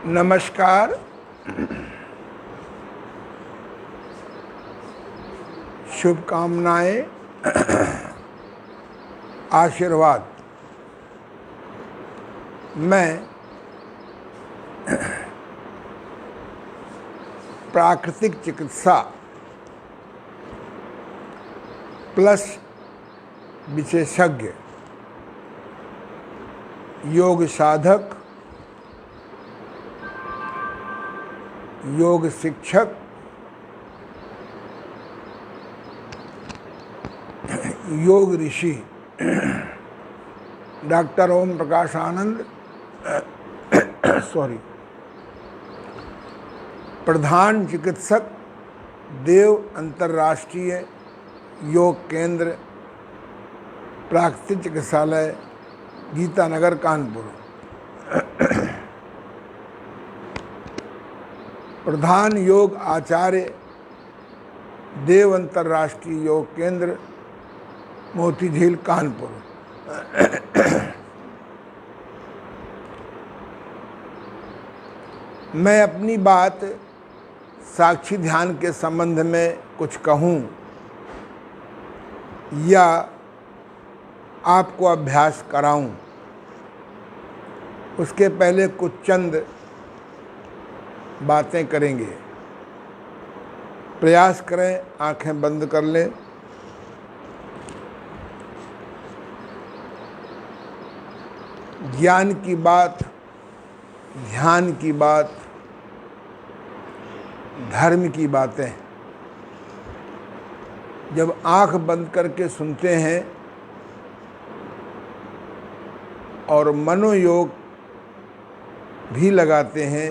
नमस्कार। शुभकामनाएं, आशीर्वाद। मैं प्राकृतिक चिकित्सा प्लस विशेषज्ञ, योग साधक, योग शिक्षक, योग ऋषि डॉक्टर ओम प्रकाश आनंद प्रधान चिकित्सक, देव अंतर्राष्ट्रीय योग केंद्र, प्राकृतिक चिकित्सालय, गीतानगर, कानपुर। प्रधान योग आचार्य, देव अंतर्राष्ट्रीय योग केंद्र, मोती झील, कानपुर। मैं अपनी बात साक्षी ध्यान के संबंध में कुछ कहूँ या आपको अभ्यास कराऊं, उसके पहले कुछ चंद बातें करेंगे। प्रयास करें, आंखें बंद कर लें। ज्ञान की बात, ध्यान की बात, धर्म की बातें जब आंख बंद करके सुनते हैं और मनोयोग भी लगाते हैं,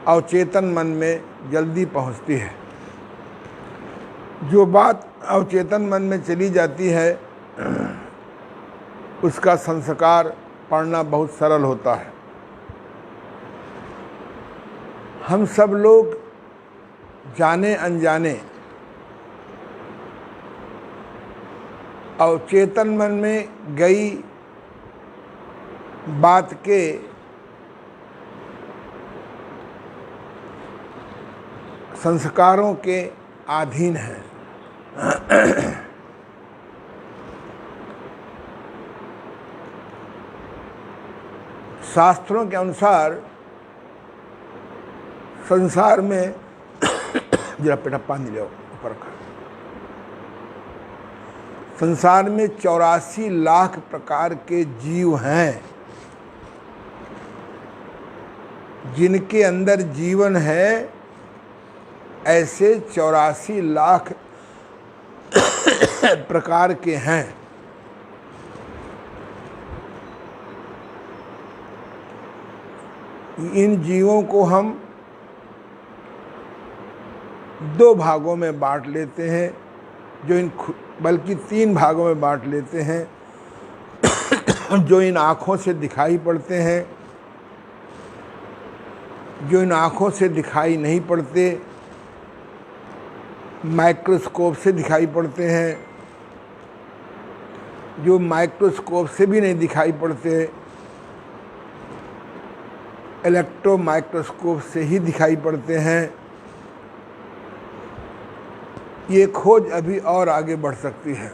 अवचेतन मन में जल्दी पहुंचती है। जो बात अवचेतन मन में चली जाती है उसका संस्कार पढ़ना बहुत सरल होता है। हम सब लोग जाने अनजाने अवचेतन मन में गई बात के संस्कारों के अधीन हैं। शास्त्रों के अनुसार संसार में जरा पेटा पानी ले ऊपर का, संसार में 84 लाख प्रकार के जीव हैं जिनके अंदर जीवन है। ऐसे 84 लाख प्रकार के हैं। इन जीवों को हम दो भागों में बांट लेते हैं, बल्कि 3 भागों में बांट लेते हैं। जो इन आँखों से दिखाई पड़ते हैं, जो इन आँखों से दिखाई नहीं पड़ते, माइक्रोस्कोप से दिखाई पड़ते हैं, जो माइक्रोस्कोप से भी नहीं दिखाई पड़ते, इलेक्ट्रो माइक्रोस्कोप से ही दिखाई पड़ते हैं। ये खोज अभी और आगे बढ़ सकती है।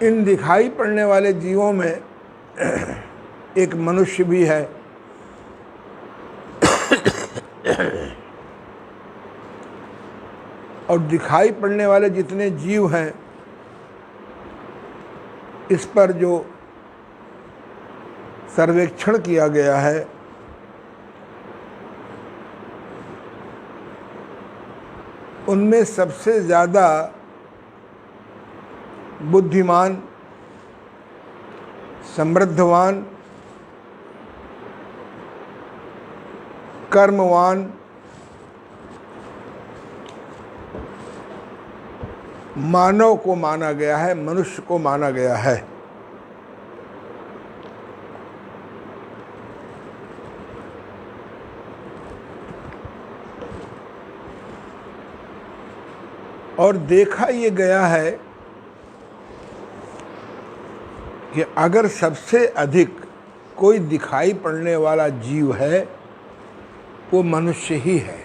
इन दिखाई पड़ने वाले जीवों में एक मनुष्य भी है। और दिखाई पड़ने वाले जितने जीव हैं, इस पर जो सर्वेक्षण किया गया है, उनमें सबसे ज़्यादा बुद्धिमान, समृद्धवान, कर्मवान, मानव को माना गया है, मनुष्य को माना गया है। और देखा ये गया है कि अगर सबसे अधिक कोई दिखाई पड़ने वाला जीव है वो मनुष्य ही है,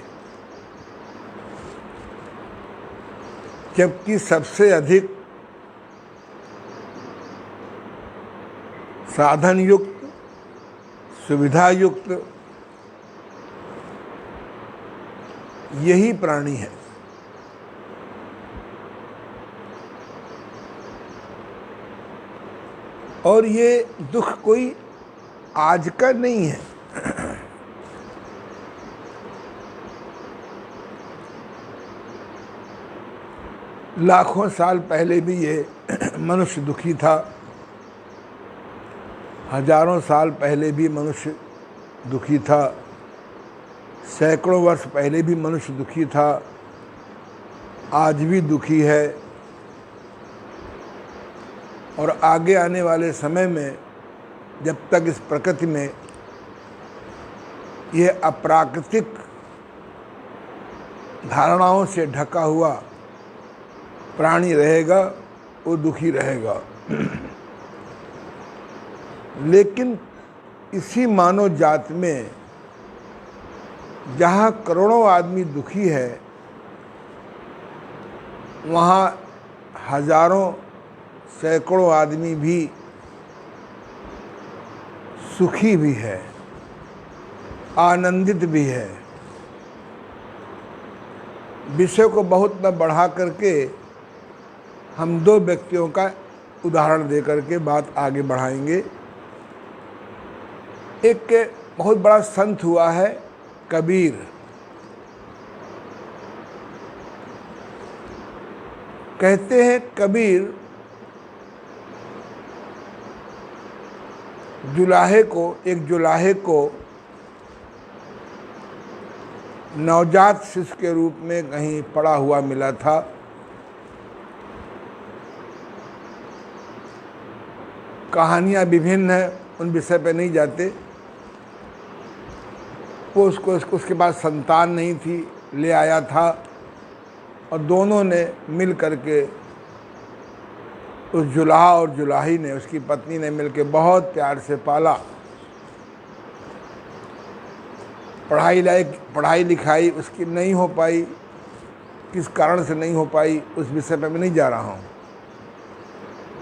जबकि सबसे अधिक साधन युक्त, सुविधा युक्त यही प्राणी है। और ये दुख कोई आज का नहीं है। लाखों साल पहले भी ये मनुष्य दुखी था, हजारों साल पहले भी मनुष्य दुखी था, सैकड़ों वर्ष पहले भी मनुष्य दुखी था, आज भी दुखी है। और आगे आने वाले समय में जब तक इस प्रकृति में यह अप्राकृतिक धारणाओं से ढका हुआ प्राणी रहेगा वो दुखी रहेगा। लेकिन इसी मानव जात में जहाँ करोड़ों आदमी दुखी है वहाँ हजारों सैकड़ों आदमी भी सुखी भी है, आनंदित भी है। विषय को बहुत न बढ़ा करके हम दो व्यक्तियों का उदाहरण दे करके बात आगे बढ़ाएंगे। एक बहुत बड़ा संत हुआ है कबीर। कहते हैं कबीर एक जुलाहे को नवजात शिशु के रूप में कहीं पड़ा हुआ मिला था। कहानियाँ विभिन्न हैं, उन विषय पे नहीं जाते। वो उसके पास संतान नहीं थी, ले आया था और दोनों ने मिल करके, उस जुलाहा और जुलाही ने, उसकी पत्नी ने मिलकर बहुत प्यार से पाला। पढ़ाई लिखाई उसकी नहीं हो पाई, किस कारण से नहीं हो पाई उस विषय पे मैं नहीं जा रहा हूँ।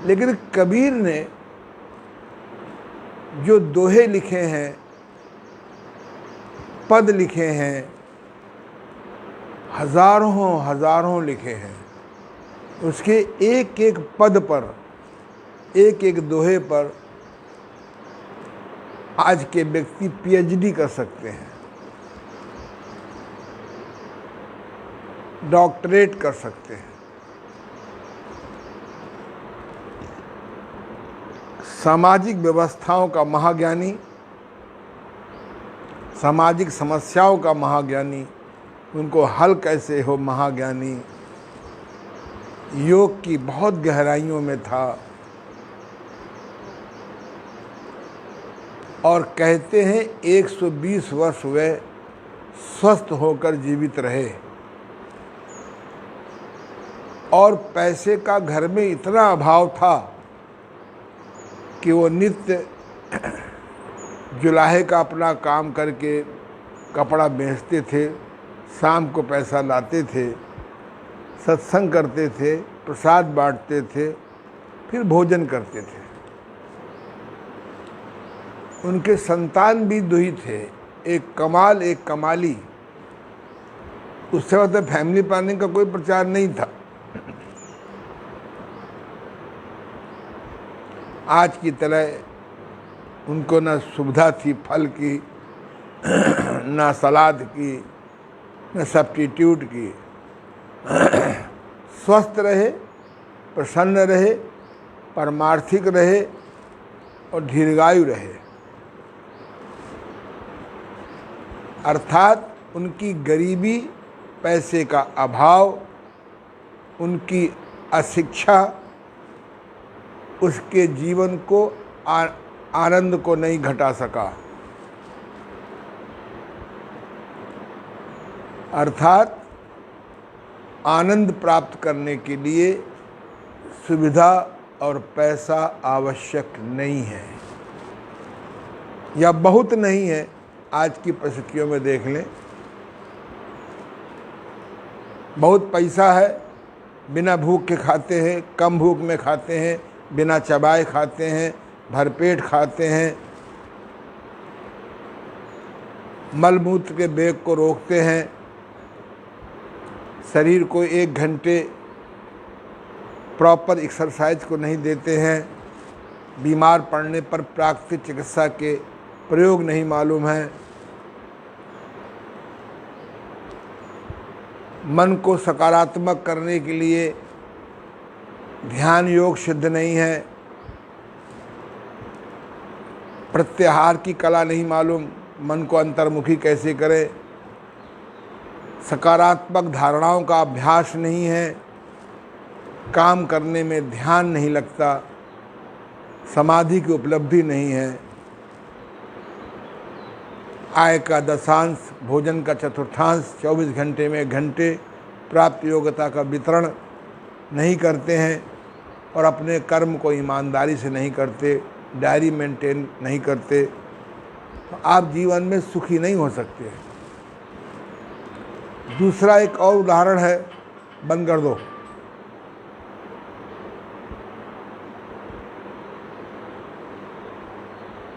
लेकिन कबीर ने जो दोहे लिखे हैं, पद लिखे हैं, हजारों लिखे हैं, उसके एक एक पद पर, एक एक दोहे पर आज के व्यक्ति पीएचडी कर सकते हैं, डॉक्टरेट कर सकते हैं। सामाजिक व्यवस्थाओं का महाज्ञानी, सामाजिक समस्याओं का महाज्ञानी, उनको हल कैसे हो महाज्ञानी, योग की बहुत गहराइयों में था। और कहते हैं 120 वर्ष वे स्वस्थ होकर जीवित रहे। और पैसे का घर में इतना अभाव था कि वो नित्य जुलाहे का अपना काम करके कपड़ा बेचते थे, शाम को पैसा लाते थे, सत्संग करते थे, प्रसाद बांटते थे, फिर भोजन करते थे। उनके संतान भी दो ही थे, एक कमाल एक कमाली। उससे मतलब फैमिली प्लानिंग का कोई प्रचार नहीं था। आज की तरह उनको ना सुविधा थी फल की, ना सलाद की, ना सब्स्टिट्यूट की। स्वस्थ रहे, प्रसन्न रहे, परमार्थिक रहे और दीर्घायु रहे। अर्थात उनकी गरीबी, पैसे का अभाव, उनकी अशिक्षा उसके जीवन को आनंद को नहीं घटा सका। अर्थात आनंद प्राप्त करने के लिए, सुविधा और पैसा आवश्यक नहीं है या बहुत नहीं है। आज की परिस्थितियों में देख लें, बहुत पैसा है, बिना भूख के खाते हैं, कम भूख में खाते हैं, बिना चबाए खाते हैं, भरपेट खाते हैं, मलमूत्र के वेग को रोकते हैं, शरीर को 1 घंटे प्रॉपर एक्सरसाइज को नहीं देते हैं, बीमार पड़ने पर प्राकृतिक चिकित्सा के प्रयोग नहीं मालूम है, मन को सकारात्मक करने के लिए ध्यान योग सिद्ध नहीं है, प्रत्याहार की कला नहीं मालूम, मन को अंतर्मुखी कैसे करें, सकारात्मक धारणाओं का अभ्यास नहीं है, काम करने में ध्यान नहीं लगता, समाधि की उपलब्धि नहीं है, आय का 10वांश, भोजन का 1/4, 24 घंटे में 1 घंटे प्राप्त योग्यता का वितरण नहीं करते हैं और अपने कर्म को ईमानदारी से नहीं करते, डायरी मेंटेन नहीं करते, तो आप जीवन में सुखी नहीं हो सकते। दूसरा एक और उदाहरण है, बंद कर दो,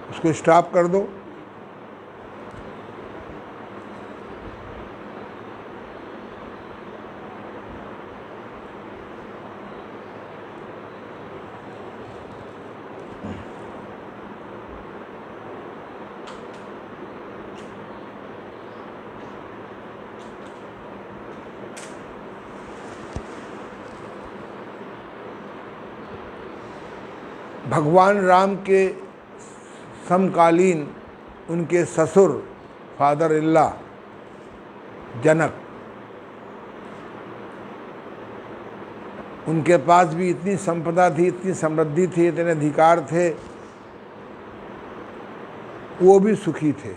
उसको स्टॉप कर दो। भगवान राम के समकालीन उनके ससुर फादर इल्ला जनक, उनके पास भी इतनी संपदा थी, इतनी समृद्धि थी, इतने अधिकार थे, वो भी सुखी थे।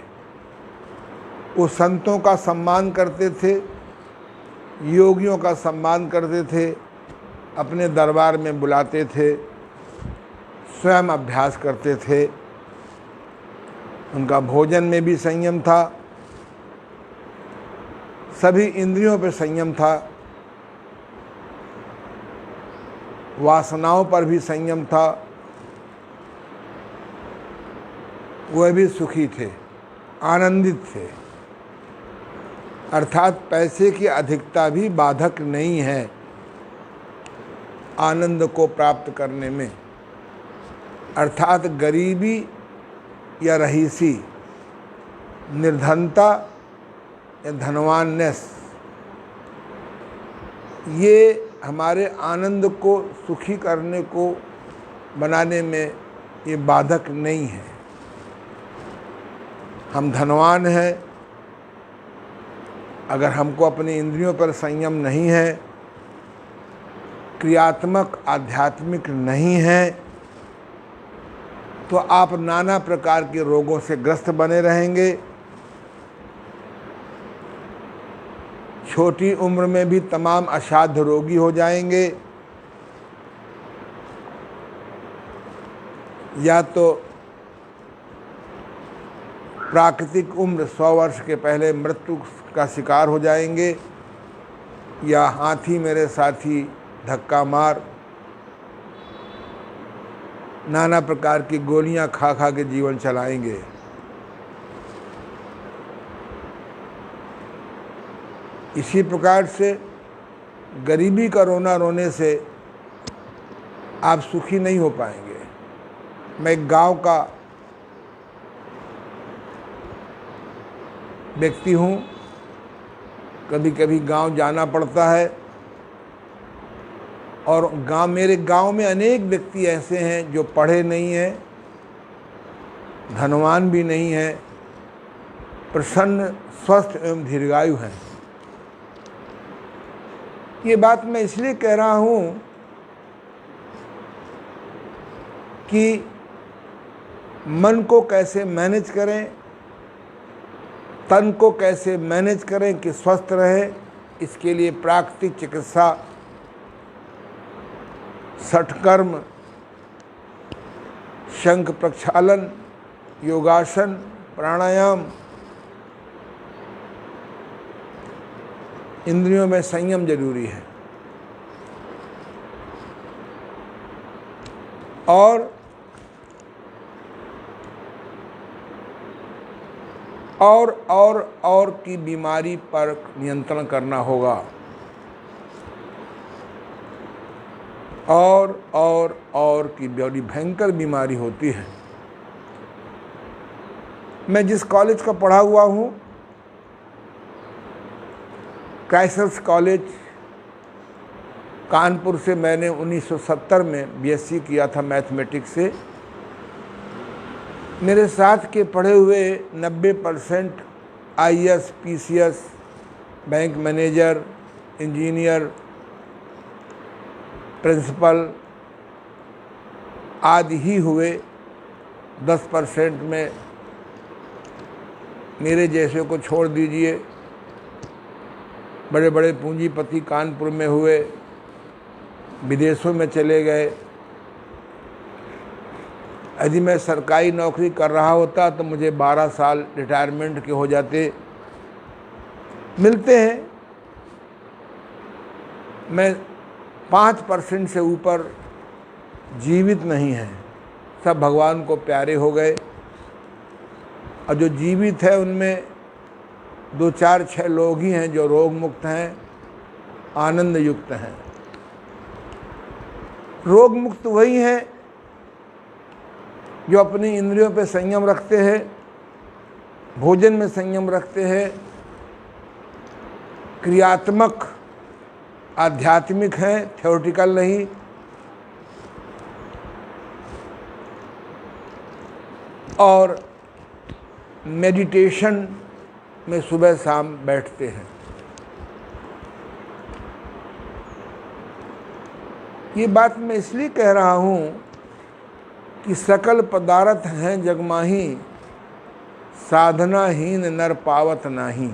वो संतों का सम्मान करते थे, योगियों का सम्मान करते थे, अपने दरबार में बुलाते थे, स्वयं अभ्यास करते थे, उनका भोजन में भी संयम था, सभी इंद्रियों पर संयम था, वासनाओं पर भी संयम था, वह भी सुखी थे, आनंदित थे। अर्थात पैसे की अधिकता भी बाधक नहीं है आनंद को प्राप्त करने में। अर्थात गरीबी या रहीसी, निर्धनता या धनवाननेस, ये हमारे आनंद को सुखी करने को बनाने में ये बाधक नहीं है। हम धनवान हैं, अगर हमको अपनी इंद्रियों पर संयम नहीं है, क्रियात्मक आध्यात्मिक नहीं है, तो आप नाना प्रकार के रोगों से ग्रस्त बने रहेंगे। छोटी उम्र में भी तमाम असाध्य रोगी हो जाएंगे, या तो प्राकृतिक उम्र 100 वर्ष के पहले मृत्यु का शिकार हो जाएंगे, या हाथी मेरे साथी धक्का मार, नाना प्रकार की गोलियां खा खा के जीवन चलाएंगे। इसी प्रकार से गरीबी का रोना रोने से आप सुखी नहीं हो पाएंगे। मैं एक गांव का व्यक्ति हूँ, कभी कभी गांव जाना पड़ता है, और मेरे गांव में अनेक व्यक्ति ऐसे हैं जो पढ़े नहीं हैं, धनवान भी नहीं हैं, प्रसन्न, स्वस्थ एवं दीर्घायु हैं। ये बात मैं इसलिए कह रहा हूँ कि मन को कैसे मैनेज करें, तन को कैसे मैनेज करें कि स्वस्थ रहे, इसके लिए प्राकृतिक चिकित्सा, सठकर्म, शंख प्रक्षालन, योगासन, प्राणायाम, इंद्रियों में संयम जरूरी है। और की बीमारी पर नियंत्रण करना होगा। और की बड़ी भयंकर बीमारी होती है। मैं जिस कॉलेज का पढ़ा हुआ हूँ, क्राइस्ट कॉलेज कानपुर से, मैंने 1970 में बीएससी किया था मैथमेटिक्स से। मेरे साथ के पढ़े हुए 90% IAS, PCS, bank manager, engineer, principal आदि ही हुए। 10% में मेरे जैसे को छोड़ दीजिए, बड़े बड़े पूंजीपति कानपुर में हुए, विदेशों में चले गए। यदि मैं सरकारी नौकरी कर रहा होता तो मुझे 12 साल रिटायरमेंट के हो जाते। मिलते हैं, मैं 5% से ऊपर जीवित नहीं हैं। सब भगवान को प्यारे हो गए, और जो जीवित है उनमें 2, 4, 6 लोग ही हैं जो रोग मुक्त हैं, आनंद युक्त हैं। रोग मुक्त वही हैं जो अपनी इंद्रियों पे संयम रखते हैं, भोजन में संयम रखते हैं, क्रियात्मक आध्यात्मिक हैं, थ्योरेटिकल नहीं। और मेडिटेशन में सुबह शाम बैठते हैं। ये बात मैं इसलिए कह रहा हूँ कि सकल पदार्थ हैं जगमाही, साधनाहीन नर पावत नाही,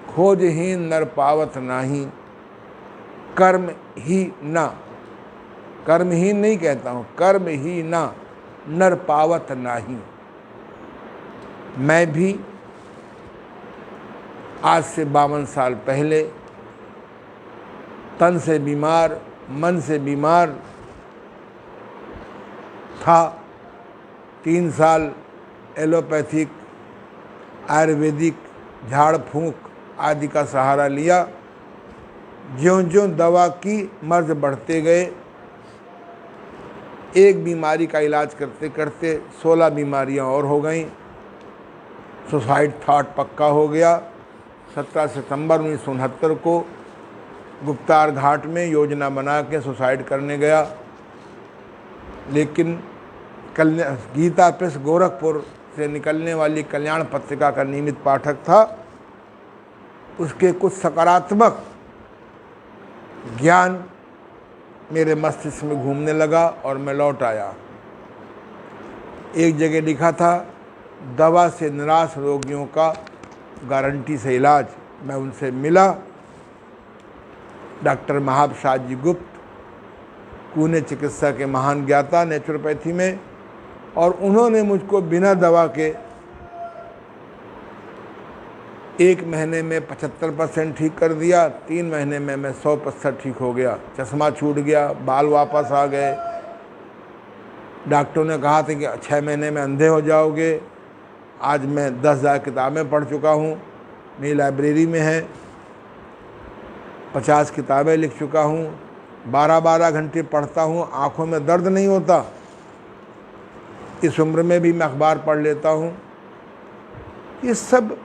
खोजहीन नर पावत नाही, कर्म ही ना, कर्महीन नहीं कहता हूँ, कर्म ही ना नर पावत नाही। मैं भी आज से 52 साल पहले तन से बीमार, मन से बीमार था। 3 साल एलोपैथिक, आयुर्वेदिक, झाड़ फूंक आदि का सहारा लिया। ज्यों-ज्यों दवा की मर्ज बढ़ते गए, एक बीमारी का इलाज करते करते 16 बीमारियां और हो गईं। सुसाइड थॉट पक्का हो गया। 17 सितंबर 1969 को गुप्तार घाट में योजना बना के सुसाइड करने गया, लेकिन गीता प्रेस गोरखपुर से निकलने वाली कल्याण पत्रिका का नियमित पाठक था। उसके कुछ सकारात्मक ज्ञान मेरे मस्तिष्क में घूमने लगा और मैं लौट आया। एक जगह लिखा था, दवा से निराश रोगियों का गारंटी से इलाज। मैं उनसे मिला, डॉक्टर महाप्रसाद जी गुप्त, पुणे चिकित्सा के महान ज्ञाता नेचुरोपैथी में, और उन्होंने मुझको बिना दवा के 1 महीने में 75% ठीक कर दिया। 3 महीने में मैं 100% ठीक हो गया। चश्मा छूट गया, बाल वापस आ गए। डॉक्टरों ने कहा था कि 6 महीने में अंधे हो जाओगे। आज मैं 10,000 किताबें पढ़ चुका हूँ, मेरी लाइब्रेरी में है। 50 किताबें लिख चुका हूँ, 12-12 घंटे पढ़ता हूँ, आँखों में दर्द नहीं होता। इस उम्र में भी मैं अखबार पढ़ लेता हूँ। ये सब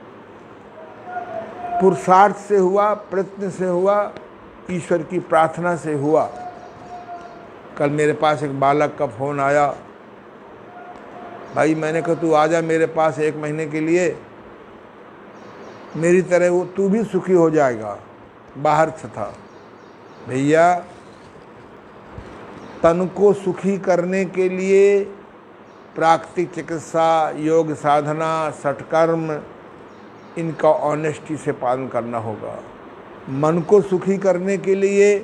पुरुषार्थ से हुआ, प्रयत्न से हुआ, ईश्वर की प्रार्थना से हुआ। कल मेरे पास एक बालक का फ़ोन आया, भाई मैंने कहा तू आजा मेरे पास 1 महीने के लिए, मेरी तरह वो तू भी सुखी हो जाएगा। बाहर से था। भैया, तन को सुखी करने के लिए प्राकृतिक चिकित्सा, योग साधना, सत्कर्म, इनका ऑनेस्टी से पालन करना होगा। मन को सुखी करने के लिए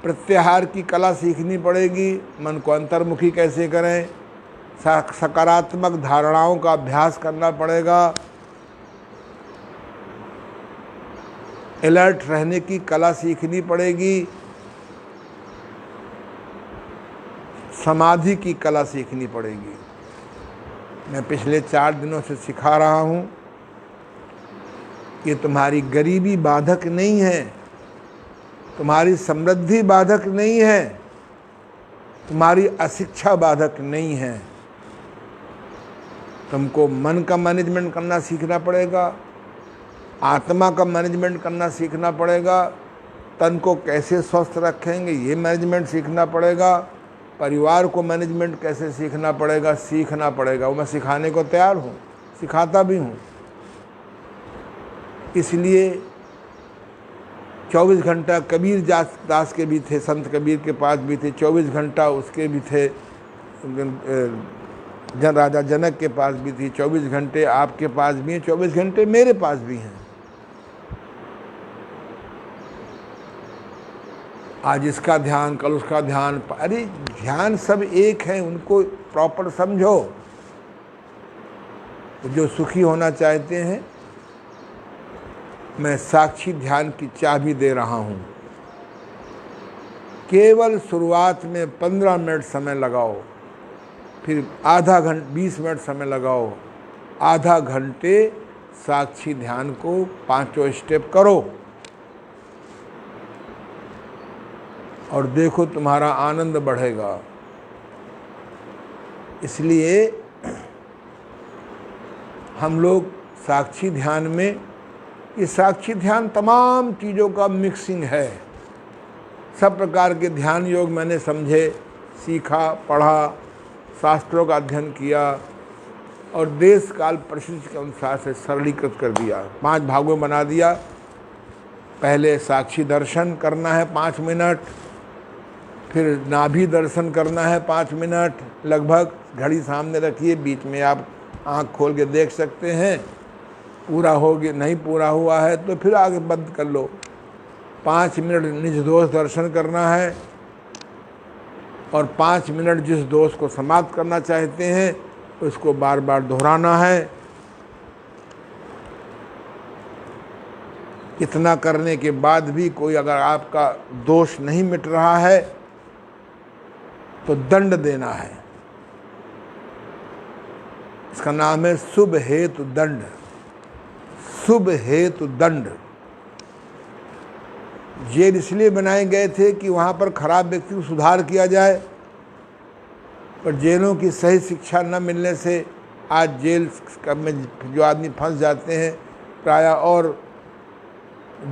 प्रत्याहार की कला सीखनी पड़ेगी। मन को अंतर्मुखी कैसे करें, सकारात्मक धारणाओं का अभ्यास करना पड़ेगा, अलर्ट रहने की कला सीखनी पड़ेगी, समाधि की कला सीखनी पड़ेगी। मैं पिछले 4 दिनों से सिखा रहा हूँ कि तुम्हारी गरीबी बाधक नहीं है, तुम्हारी समृद्धि बाधक नहीं है, तुम्हारी अशिक्षा बाधक नहीं है। तुमको मन का मैनेजमेंट करना सीखना पड़ेगा, आत्मा का मैनेजमेंट करना सीखना पड़ेगा, तन को कैसे स्वस्थ रखेंगे ये मैनेजमेंट सीखना पड़ेगा, परिवार को मैनेजमेंट कैसे सीखना पड़ेगा। वो मैं सिखाने को तैयार हूँ, सिखाता भी हूँ। इसलिए 24 घंटा कबीर दास के भी थे, संत कबीर के पास भी थे, 24 घंटा उसके भी थे, राजा जनक के पास भी थी, 24 घंटे आपके पास भी हैं, 24 घंटे मेरे पास भी हैं। आज इसका ध्यान, कल उसका ध्यान, अरे ध्यान सब एक है, उनको प्रॉपर समझो। जो सुखी होना चाहते हैं, मैं साक्षी ध्यान की चाबी दे रहा हूँ। केवल शुरुआत में 15 मिनट समय लगाओ, फिर आधा घंटा 20 मिनट समय लगाओ, आधा घंटे साक्षी ध्यान को 5 स्टेप करो और देखो तुम्हारा आनंद बढ़ेगा। इसलिए हम लोग साक्षी ध्यान में, ये साक्षी ध्यान तमाम चीज़ों का मिक्सिंग है। सब प्रकार के ध्यान योग मैंने समझे, सीखा, पढ़ा, शास्त्रों का अध्ययन किया और देश काल परिस्थिति के अनुसार से सरलीकृत कर दिया, 5 भागों में बना दिया। पहले साक्षी दर्शन करना है 5 मिनट, फिर नाभि दर्शन करना है 5 मिनट लगभग, घड़ी सामने रखिए, बीच में आप आँख खोल के देख सकते हैं। पूरा हो गया, नहीं पूरा हुआ है तो फिर आगे बंद कर लो। 5 मिनट निज दोष दर्शन करना है और 5 मिनट जिस दोष को समाप्त करना चाहते हैं उसको बार बार दोहराना है। इतना करने के बाद भी कोई अगर आपका दोष नहीं मिट रहा है तो दंड देना है। इसका नाम है शुभ हेतु दंड। शुभ हेतु दंड। जेल इसलिए बनाए गए थे कि वहाँ पर खराब व्यक्ति को सुधार किया जाए, पर जेलों की सही शिक्षा न मिलने से आज जेल में जो आदमी फंस जाते हैं प्रायः और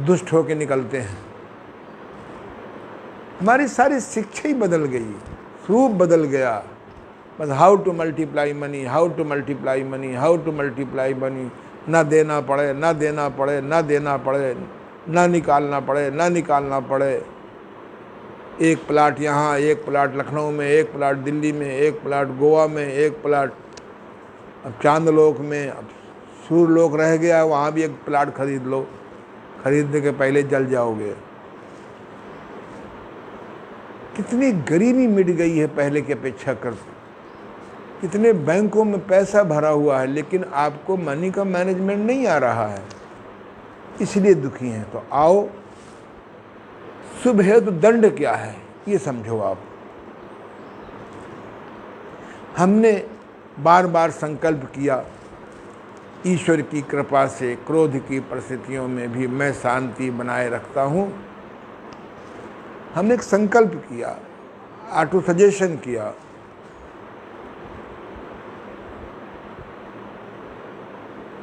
दुष्ट होकर निकलते हैं। हमारी सारी शिक्षा ही बदल गई, रूप बदल गया। बस how to multiply money, how to multiply money, how to multiply money. ना देना पड़े, ना देना पड़े, ना देना पड़े, ना निकालना पड़े, ना निकालना पड़े। एक प्लाट यहाँ, एक प्लाट लखनऊ में, एक प्लाट दिल्ली में, एक प्लाट गोवा में, एक प्लाट अब चांदलोक में, अब सूर्यलोक रह गया, वहाँ भी एक प्लाट खरीद लो। खरीदने के पहले जल जाओगे। कितनी गरीबी मिट गई है पहले की अपेक्षा कर। कितने बैंकों में पैसा भरा हुआ है लेकिन आपको मनी का मैनेजमेंट नहीं आ रहा है, इसलिए दुखी हैं। तो आओ, शुभ हेतु दंड क्या है ये समझो आप। हमने बार बार संकल्प किया, ईश्वर की कृपा से क्रोध की परिस्थितियों में भी मैं शांति बनाए रखता हूँ। हमने एक संकल्प किया, ऑटो सजेशन किया,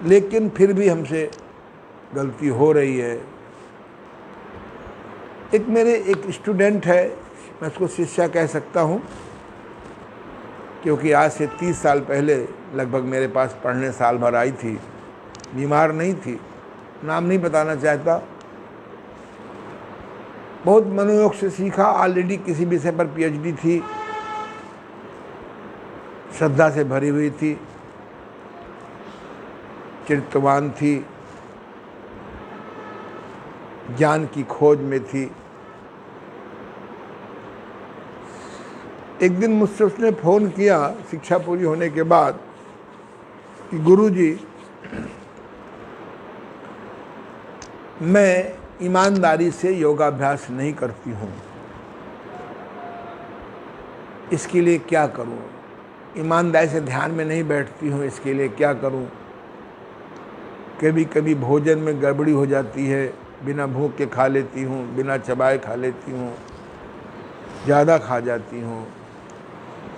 लेकिन फिर भी हमसे गलती हो रही है। एक स्टूडेंट है, मैं उसको शिष्या कह सकता हूँ, क्योंकि आज से 30 साल पहले लगभग मेरे पास पढ़ने साल भर आई थी। बीमार नहीं थी, नाम नहीं बताना चाहता। बहुत मनोयोग से सीखा, ऑलरेडी किसी विषय पर पीएचडी थी, श्रद्धा से भरी हुई थी, चरित्रवान थी, ज्ञान की खोज में थी। एक दिन मुझसे उसने फ़ोन किया शिक्षा पूरी होने के बाद कि गुरुजी, मैं ईमानदारी से योगाभ्यास नहीं करती हूँ, इसके लिए क्या करूँ? ईमानदारी से ध्यान में नहीं बैठती हूँ, इसके लिए क्या करूँ? कभी कभी भोजन में गड़बड़ी हो जाती है, बिना भूख के खा लेती हूँ, बिना चबाए खा लेती हूँ, ज़्यादा खा जाती हूँ।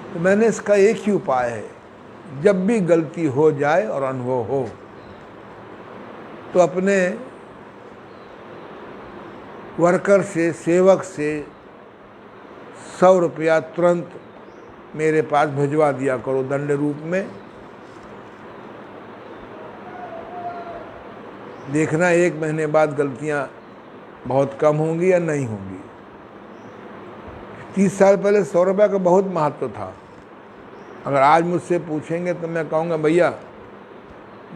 तो मैंने इसका एक ही उपाय है, जब भी गलती हो जाए और अनुभव हो तो अपने वर्कर से, सेवक से 100 रुपया तुरंत मेरे पास भिजवा दिया करो दंड रूप में। देखना 1 महीने बाद गलतियाँ बहुत कम होंगी या नहीं होंगी। 30 साल पहले 100 रुपये का बहुत महत्व था। अगर आज मुझसे पूछेंगे तो मैं कहूँगा भैया,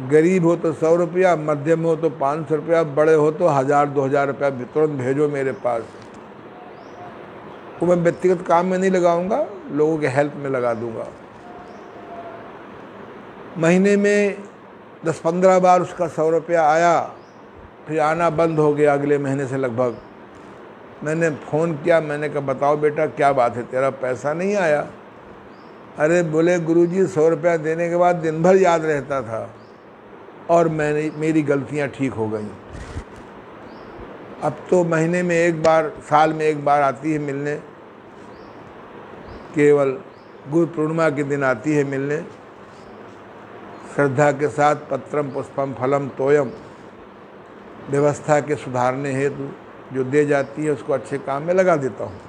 गरीब हो तो 100 रुपया, मध्यम हो तो 500 रुपया, बड़े हो तो 1000-2000 रुपया तुरंत भेजो मेरे पास। वो मैं व्यक्तिगत काम में नहीं लगाऊंगा, लोगों के हेल्प में लगा दूंगा। महीने में 10-15 बार उसका 100 रुपया आया, फिर आना बंद हो गया अगले महीने से लगभग। मैंने फ़ोन किया, मैंने कहा बताओ बेटा क्या बात है, तेरा पैसा नहीं आया? अरे बोले गुरुजी 100 रुपया देने के बाद दिन भर याद रहता था और मेरी गलतियां ठीक हो गई। अब तो महीने में 1 बार, साल में 1 बार आती है मिलने, केवल गुरु पूर्णिमा के दिन आती है मिलने। श्रद्धा के साथ पत्रम पुष्पम फलम तोयम, व्यवस्था के सुधारने हेतु जो दे जाती है उसको अच्छे काम में लगा देता हूँ।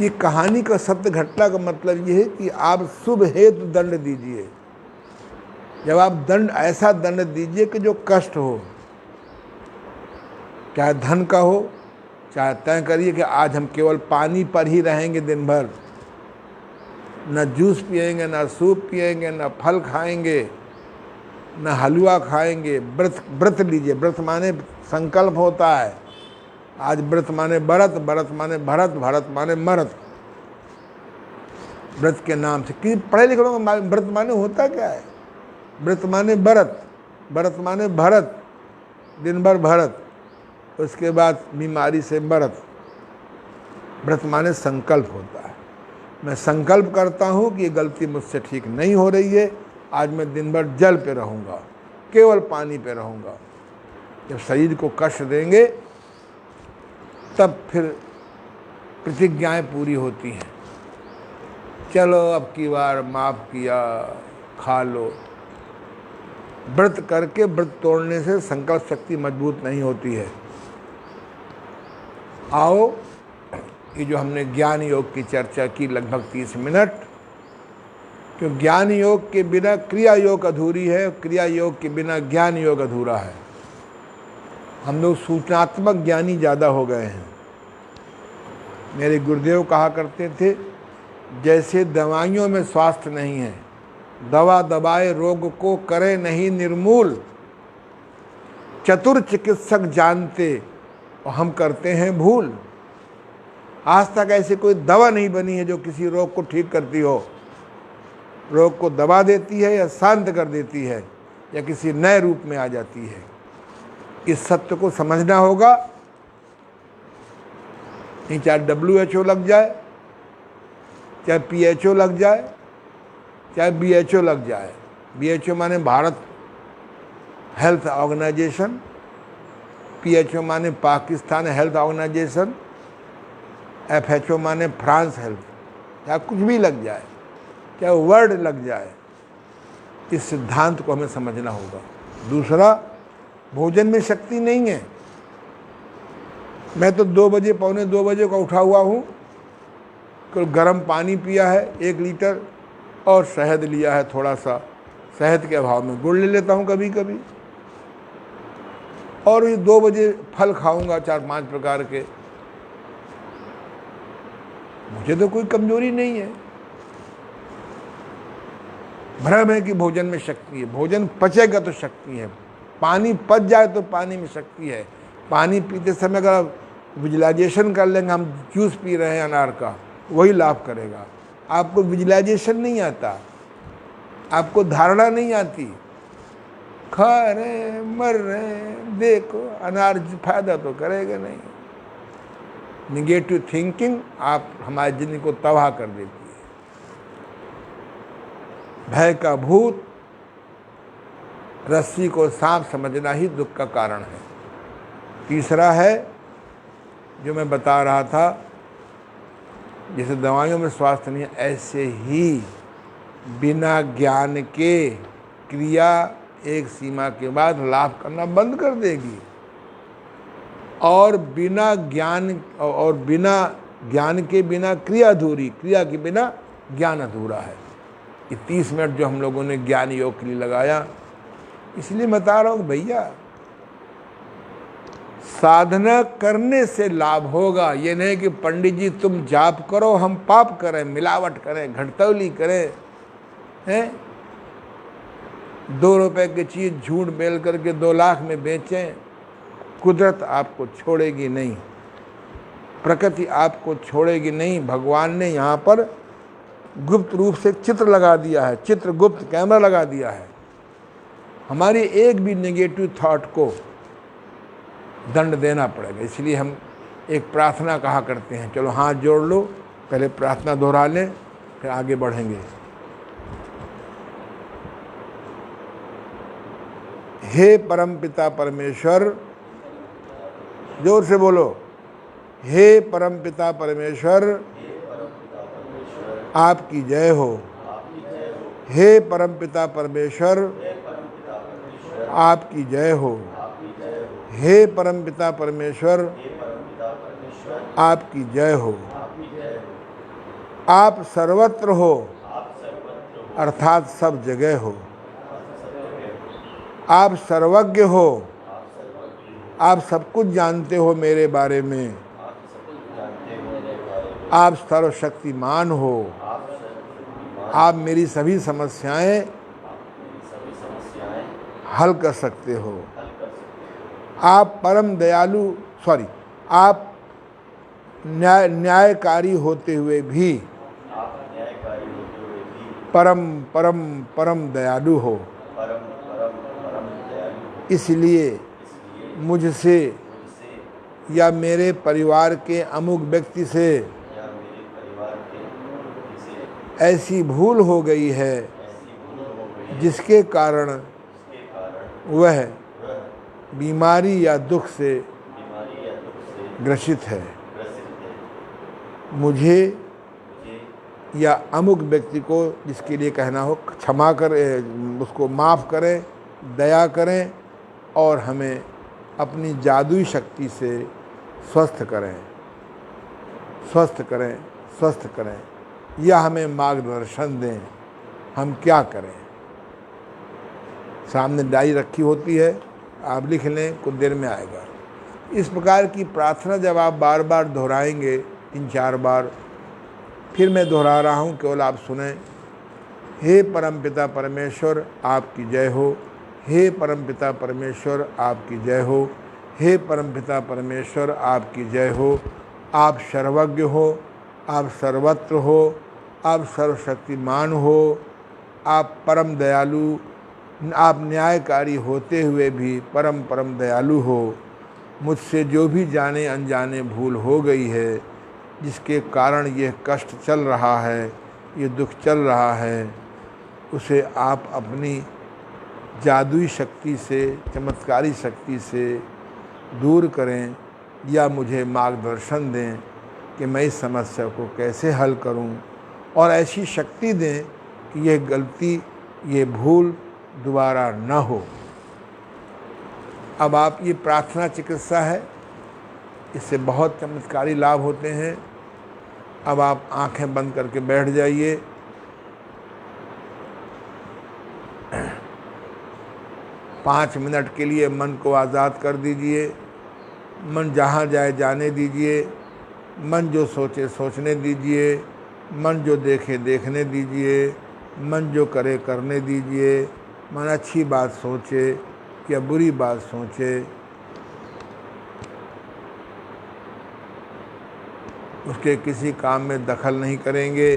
ये कहानी का सत्य घटना का मतलब ये है कि आप शुभ हेतु दंड दीजिए। जब आप दंड, ऐसा दंड दीजिए कि जो कष्ट हो, चाहे धन का हो, चाहे तय करिए कि आज हम केवल पानी पर ही रहेंगे दिन भर, न जूस पिएंगे, न सूप पिएंगे, न फल खाएंगे, न हलवा खाएंगे। व्रत लीजिए। व्रत माने संकल्प होता है। आज व्रत माने व्रत, व्रत माने भरत, भरत माने मरत। व्रत के नाम से कि पढ़े लिखे लोगों में व्रत माने होता क्या है? व्रत माने व्रत, व्रत माने भरत, दिन भर भरत, उसके बाद बीमारी से व्रत। व्रत माने संकल्प होता है। मैं संकल्प करता हूँ कि ये गलती मुझसे ठीक नहीं हो रही है, आज मैं दिन भर जल पे रहूँगा, केवल पानी पे रहूँगा। जब शरीर को कष्ट देंगे तब फिर प्रतिज्ञाएं पूरी होती हैं। चलो अब की बार माफ़ किया, खा लो। व्रत करके व्रत तोड़ने से संकल्प शक्ति मजबूत नहीं होती है। आओ, ये जो हमने ज्ञान योग की चर्चा की लगभग 30 मिनट, क्योंकि ज्ञान योग के बिना क्रिया योग अधूरी है, क्रिया योग के बिना ज्ञान योग अधूरा है। हम लोग सूचनात्मक ज्ञानी ज़्यादा हो गए हैं। मेरे गुरुदेव कहा करते थे, जैसे दवाइयों में स्वास्थ्य नहीं है, दवा दबाए रोग को करे नहीं निर्मूल, चतुर चिकित्सक जानते और हम करते हैं भूल। आज तक ऐसी कोई दवा नहीं बनी है जो किसी रोग को ठीक करती हो। रोग को दबा देती है या शांत कर देती है या किसी नए रूप में आ जाती है। इस सत्य को समझना होगा। नहीं चाहे WHO लग जाए, चाहे PHO लग जाए, चाहे BHO लग जाए। BHO माने भारत हेल्थ ऑर्गेनाइजेशन, PHO माने पाकिस्तान हेल्थ ऑर्गेनाइजेशन, FHO माने फ्रांस हेल्थ, चाहे कुछ भी लग जाए, चाहे वर्ड लग जाए, इस सिद्धांत को हमें समझना होगा। दूसरा, भोजन में शक्ति नहीं है। मैं तो 2 बजे, पौने 2 बजे का उठा हुआ हूँ, तो गर्म पानी पिया है 1 लीटर और शहद लिया है थोड़ा सा। शहद के अभाव में गुड़ ले लेता हूँ कभी कभी, और ये 2 बजे फल खाऊंगा 4-5 प्रकार के। मुझे तो कोई कमजोरी नहीं है। भ्रम है कि भोजन में शक्ति है। भोजन पचेगा तो शक्ति है। पानी पच जाए तो पानी में शक्ति है। पानी पीते समय अगर विजुअलाइजेशन कर लेंगे, हम जूस पी रहे हैं अनार का, वही लाभ करेगा। आपको विजुअलाइजेशन नहीं आता, आपको धारणा नहीं आती, खा रहे मर रहे देखो अनार फायदा तो करेगा नहीं। निगेटिव थिंकिंग आप हमारी जिंदगी को तबाह कर देती है। भय का भूत, रस्सी को सांप समझना ही दुख का कारण है। तीसरा है जो मैं बता रहा था, जैसे दवाइयों में स्वास्थ्य नहीं है, ऐसे ही बिना ज्ञान के क्रिया एक सीमा के बाद लाभ करना बंद कर देगी, और बिना ज्ञान के बिना क्रिया अधूरी, क्रिया के बिना ज्ञान अधूरा है। ये 30 मिनट जो हम लोगों ने ज्ञान योग के लिए लगाया, इसलिए बता रहा हूँ भैया, साधना करने से लाभ होगा। ये नहीं कि पंडित जी तुम जाप करो हम पाप करें, मिलावट करें, घटतौली करें, हैं 2 रुपए की चीज़ झूठ बेल करके 2 लाख में बेचें। कुदरत आपको छोड़ेगी नहीं, प्रकृति आपको छोड़ेगी नहीं। भगवान ने यहाँ पर गुप्त रूप से चित्र लगा दिया है, चित्रगुप्त कैमरा लगा दिया है। हमारी एक भी नेगेटिव थॉट को दंड देना पड़ेगा। इसलिए हम एक प्रार्थना कहा करते हैं, चलो हाथ जोड़ लो, पहले प्रार्थना दोहरा लें, फिर आगे बढ़ेंगे। हे परमपिता परमेश्वर, जोर से बोलो, हे परमपिता परमेश्वर आपकी जय हो। हे परमपिता परमेश्वर आपकी जय हो। हे परमपिता परमेश्वर आपकी जय हो। आप सर्वत्र हो, अर्थात सब जगह हो। आप सर्वज्ञ हो, आप सब कुछ जानते हो मेरे बारे में। आप सर्वशक्तिमान हो, आप मेरी सभी समस्याएं हल कर सकते हो। आप परम दयालु, आप न्यायकारी होते हुए भी परम परम परम दयालु हो। इसलिए मुझसे या मेरे परिवार के अमुक व्यक्ति से ऐसी भूल हो गई है जिसके कारण वह बीमारी या दुख से ग्रसित है। मुझे या अमुक व्यक्ति को जिसके लिए कहना हो क्षमा करें, उसको माफ़ करें, दया करें और हमें अपनी जादुई शक्ति से स्वस्थ करें, स्वस्थ करें, स्वस्थ करें, या हमें मार्गदर्शन दें हम क्या करें। सामने डायरी रखी होती है, आप लिख लें, कुछ देर में आएगा। इस प्रकार की प्रार्थना जब आप बार बार दोहराएंगे, 3-4 बार, फिर मैं दोहरा रहा हूँ, केवल आप सुने। हे परमपिता परमेश्वर आपकी जय हो। हे परमपिता परमेश्वर आपकी जय हो। हे परमपिता परमेश्वर आपकी जय हो। आप सर्वज्ञ हो, आप सर्वत्र हो, आप सर्वशक्तिमान हो, आप परम दयालु, आप न्यायकारी होते हुए भी परम परम दयालु हो। मुझसे जो भी जाने अनजाने भूल हो गई है, जिसके कारण यह कष्ट चल रहा है, ये दुख चल रहा है, उसे आप अपनी जादुई शक्ति से, चमत्कारी शक्ति से दूर करें, या मुझे मार्गदर्शन दें कि मैं इस समस्या को कैसे हल करूं, और ऐसी शक्ति दें कि यह गलती, ये भूल दोबारा न हो। अब आप, ये प्रार्थना चिकित्सा है, इससे बहुत चमत्कारी लाभ होते हैं। अब आप आंखें बंद करके बैठ जाइए। पाँच मिनट के लिए मन को आज़ाद कर दीजिए। मन जहाँ जाए जाने दीजिए। मन जो सोचे सोचने दीजिए। मन जो देखे देखने दीजिए। मन जो करे करने दीजिए। मन अच्छी बात सोचे या बुरी बात सोचे, उसके किसी काम में दखल नहीं करेंगे।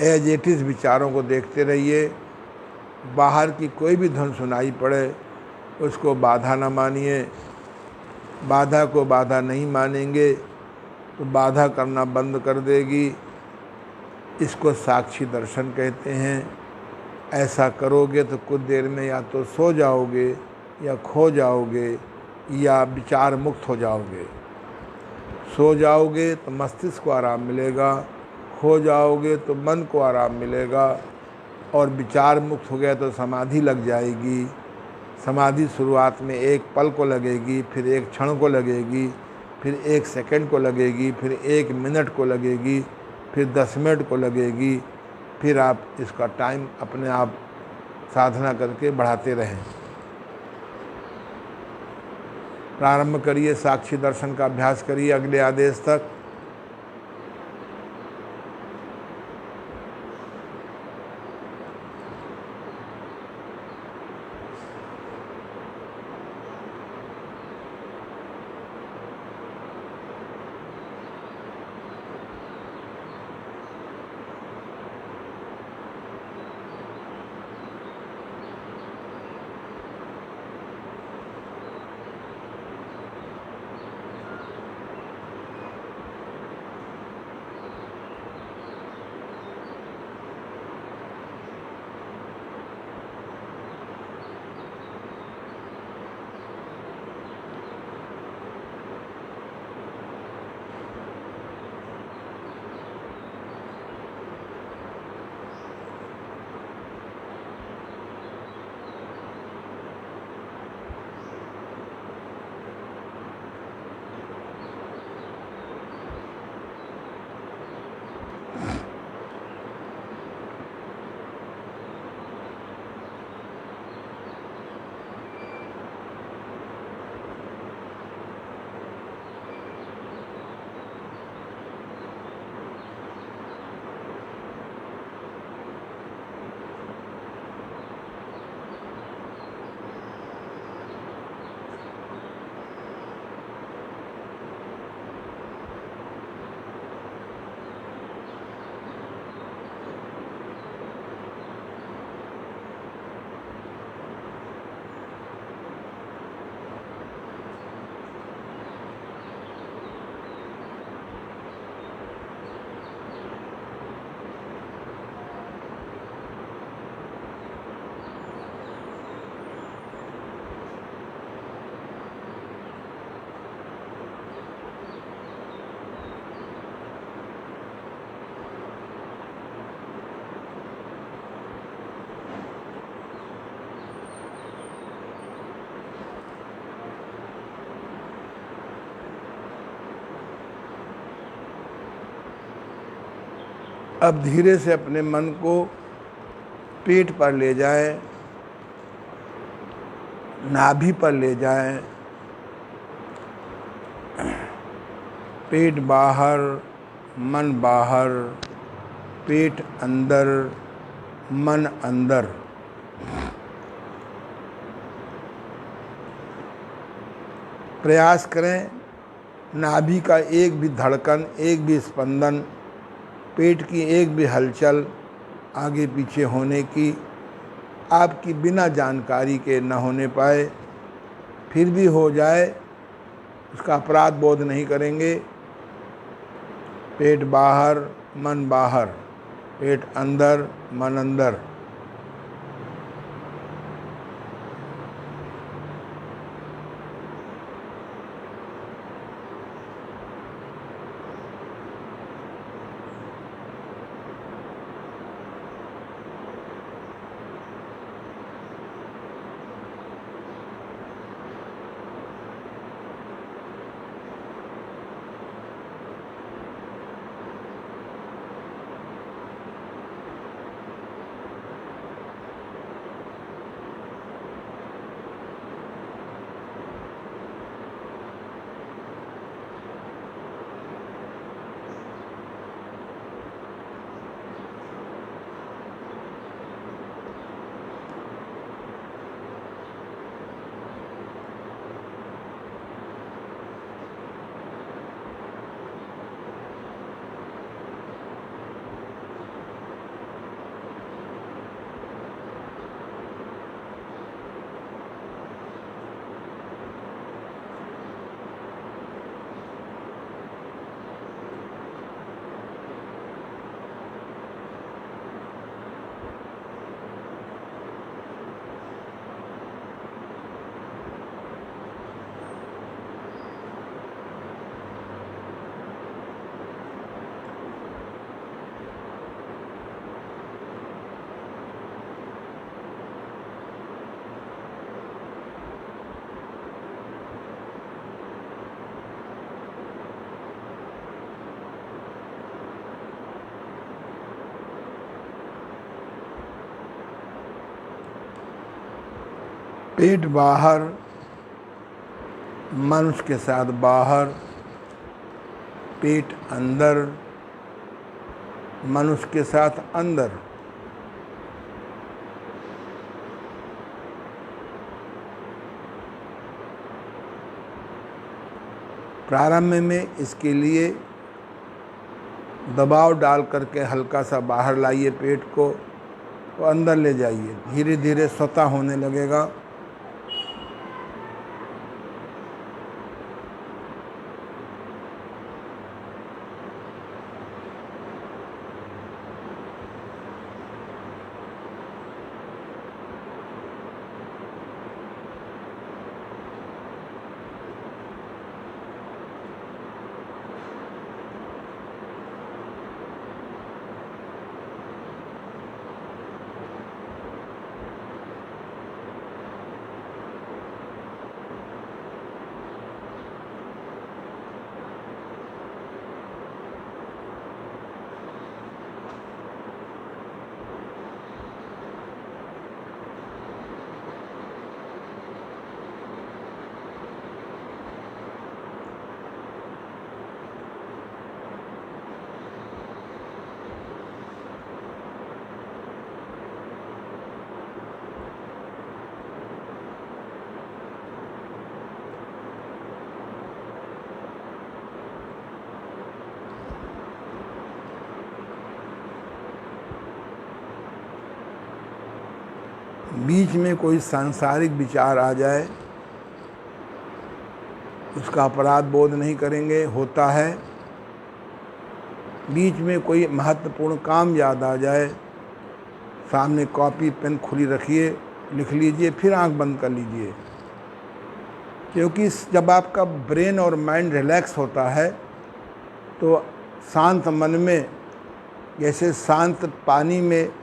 एज इट इज़ विचारों को देखते रहिए। बाहर की कोई भी धुन सुनाई पड़े उसको बाधा न मानिए। बाधा को बाधा नहीं मानेंगे तो बाधा करना बंद कर देगी। इसको साक्षी दर्शन कहते हैं। ऐसा करोगे तो कुछ देर में या तो सो जाओगे या खो जाओगे या विचार मुक्त हो जाओगे। सो जाओगे तो मस्तिष्क को आराम मिलेगा, खो जाओगे तो मन को आराम मिलेगा, और विचार मुक्त हो गया तो समाधि लग जाएगी। समाधि शुरुआत में एक पल को लगेगी, फिर एक क्षण को लगेगी, फिर एक सेकंड को लगेगी, फिर एक मिनट को लगेगी, फिर 10 मिनट को लगेगी। फिर आप इसका टाइम अपने आप साधना करके बढ़ाते रहें। प्रारंभ करिए, साक्षी दर्शन का अभ्यास करिए अगले आदेश तक। अब धीरे से अपने मन को पेट पर ले जाएं, नाभि पर ले जाएं। पेट बाहर, मन बाहर, पेट अंदर, मन अंदर। प्रयास करें नाभि का एक भी धड़कन, एक भी स्पंदन, पेट की एक भी हलचल आगे पीछे होने की आपकी बिना जानकारी के न होने पाए। फिर भी हो जाए उसका अपराध बोध नहीं करेंगे। पेट बाहर, मन बाहर, पेट अंदर, मन अंदर। पेट बाहर, मन उसके साथ बाहर, पेट अंदर, मन उसके साथ अंदर। प्रारंभ में इसके लिए दबाव डाल करके हल्का सा बाहर लाइए पेट को, तो अंदर ले जाइए, धीरे धीरे स्वतः होने लगेगा। बीच में कोई सांसारिक विचार आ जाए, उसका अपराध बोध नहीं करेंगे, होता है। बीच में कोई महत्वपूर्ण काम याद आ जाए, सामने कॉपी पेन खुली रखिए, लिख लीजिए, फिर आंख बंद कर लीजिए। क्योंकि जब आपका ब्रेन और माइंड रिलैक्स होता है तो शांत मन में, जैसे शांत पानी में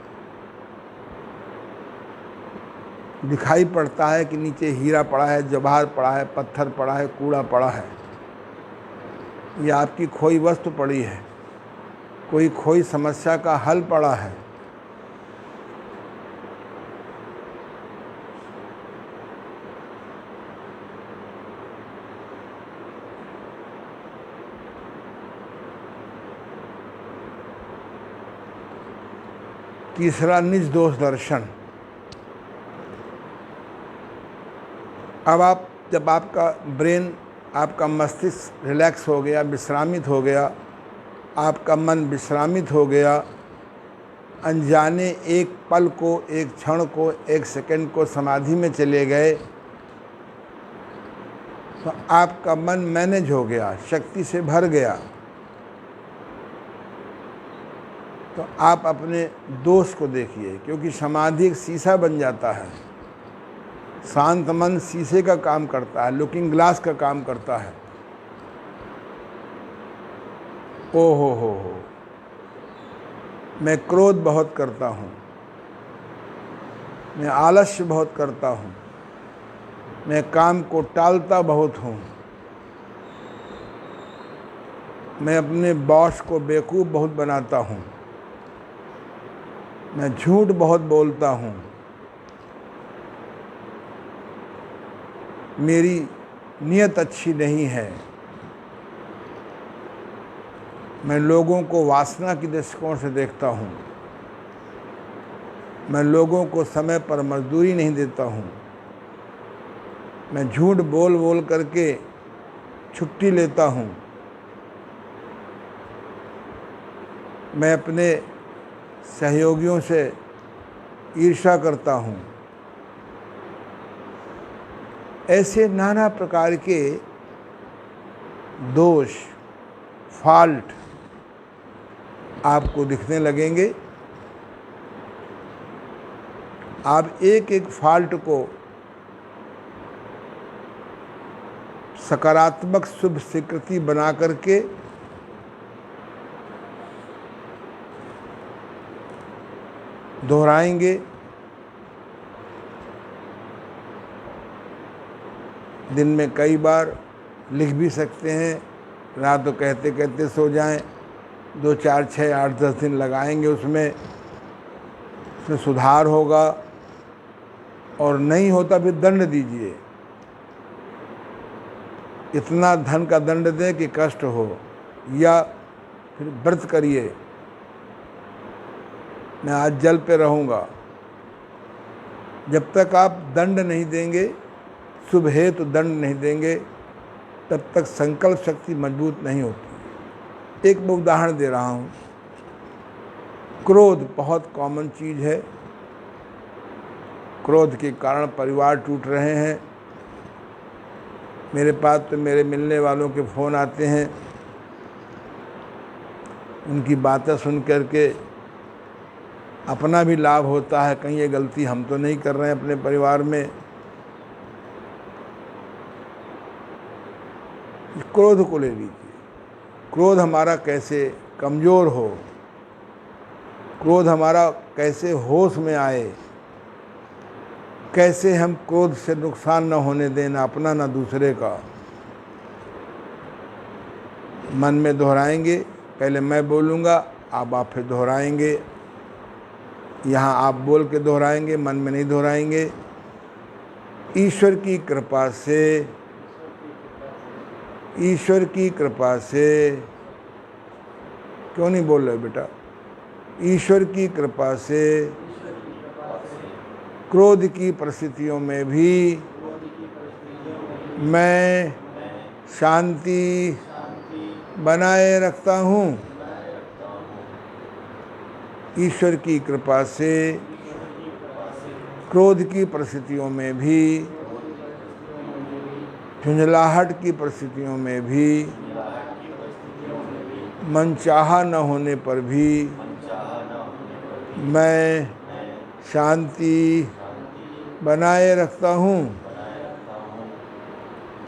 दिखाई पड़ता है कि नीचे हीरा पड़ा है, जवाहर पड़ा है, पत्थर पड़ा है, कूड़ा पड़ा है, या आपकी खोई वस्तु पड़ी है, कोई खोई समस्या का हल पड़ा है, तीसरा निज दोष दर्शन। अब आप जब आपका ब्रेन, आपका मस्तिष्क रिलैक्स हो गया, विश्रामित हो गया, आपका मन विश्रामित हो गया, अनजाने एक पल को, एक क्षण को, एक सेकंड को समाधि में चले गए, तो आपका मन मैनेज हो गया, शक्ति से भर गया। तो आप अपने दोष को देखिए, क्योंकि समाधि एक शीशा बन जाता है। शांत मन शीशे का काम करता है, लुकिंग ग्लास का काम करता है। ओ हो, मैं क्रोध बहुत करता हूँ, मैं आलस्य बहुत करता हूँ, मैं काम को टालता बहुत हूँ, मैं अपने बॉस को बेवकूफ़ बहुत बनाता हूँ, मैं झूठ बहुत बोलता हूँ, मेरी नीयत अच्छी नहीं है, मैं लोगों को वासना की दृष्टिकोण से देखता हूँ, मैं लोगों को समय पर मजदूरी नहीं देता हूँ, मैं झूठ बोल बोल करके छुट्टी लेता हूँ, मैं अपने सहयोगियों से ईर्ष्या करता हूँ। ऐसे नाना प्रकार के दोष, फॉल्ट आपको दिखने लगेंगे। आप एक एक फॉल्ट को सकारात्मक शुभ स्वीकृति बना करके दोहराएंगे। दिन में कई बार लिख भी सकते हैं, रात को कहते कहते सो जाएं। 2, 4, 6, 8, 10 दिन लगाएंगे, उसमें सुधार होगा। और नहीं होता फिर दंड दीजिए, इतना धन का दंड दें कि कष्ट हो, या फिर व्रत करिए, मैं आज जल पे रहूँगा। जब तक आप दंड नहीं देंगे, शुभ हेतु दंड नहीं देंगे, तब तक संकल्प शक्ति मजबूत नहीं होती। एक मैं उदाहरण दे रहा हूँ। क्रोध बहुत कॉमन चीज़ है। क्रोध के कारण परिवार टूट रहे हैं। मेरे पास तो मेरे मिलने वालों के फ़ोन आते हैं, उनकी बातें सुन करके अपना भी लाभ होता है, कहीं ये गलती हम तो नहीं कर रहे हैं अपने परिवार में। क्रोध को ले लीजिए। क्रोध हमारा कैसे कमज़ोर हो, क्रोध हमारा कैसे होश में आए, कैसे हम क्रोध से नुकसान न होने दें, ना अपना ना दूसरे का। मन में दोहराएंगे, पहले मैं बोलूँगा, आप फिर दोहराएंगे। यहाँ आप बोल के दोहराएंगे, मन में नहीं दोहराएंगे। ईश्वर की कृपा से, ईश्वर की कृपा से, क्यों नहीं बोल रहे बेटा? ईश्वर की कृपा से क्रोध की परिस्थितियों में भी मैं शांति बनाए रखता हूँ। ईश्वर की कृपा से क्रोध की परिस्थितियों में भी, झुंझलाहट की परिस्थितियों में भी, मनचाहा न होने पर भी मैं शांति बनाए रखता हूँ।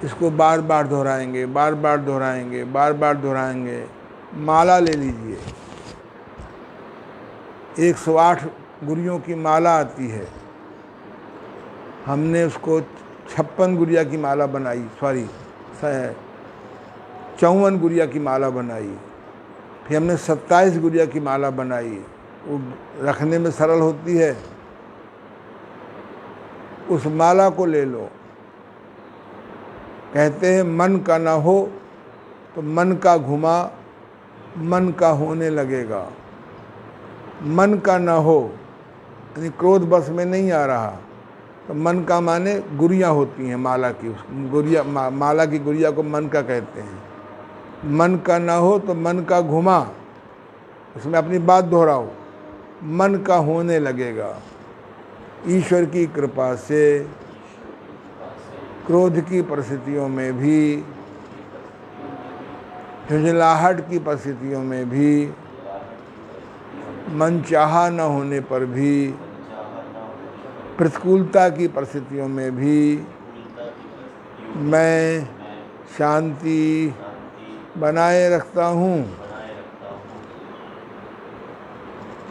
इसको बार बार दोहराएंगे, बार बार दोहराएंगे, बार बार दोहराएंगे। माला ले लीजिए, 108 गुरियों की माला आती है। हमने उसको 56 गुरिया की माला बनाई, 54 गुरिया की माला बनाई। फिर हमने 27 गुरिया की माला बनाई। वो रखने में सरल होती है। उस माला को ले लो। कहते हैं मन का ना हो तो मन का घुमा, मन का होने लगेगा। मन का ना हो यानी क्रोध बस में नहीं आ रहा, तो मन का माने गुरिया होती हैं माला की। गुरिया माला की गुरिया को मन का कहते हैं। मन का ना हो तो मन का घुमा, उसमें अपनी बात दोहराओ, मन का होने लगेगा। ईश्वर की कृपा से क्रोध की परिस्थितियों में भी, झुंझलाहट की परिस्थितियों में भी, मनचाहा न होने पर भी, प्रतिकूलता की परिस्थितियों में भी मैं शांति बनाए रखता हूँ।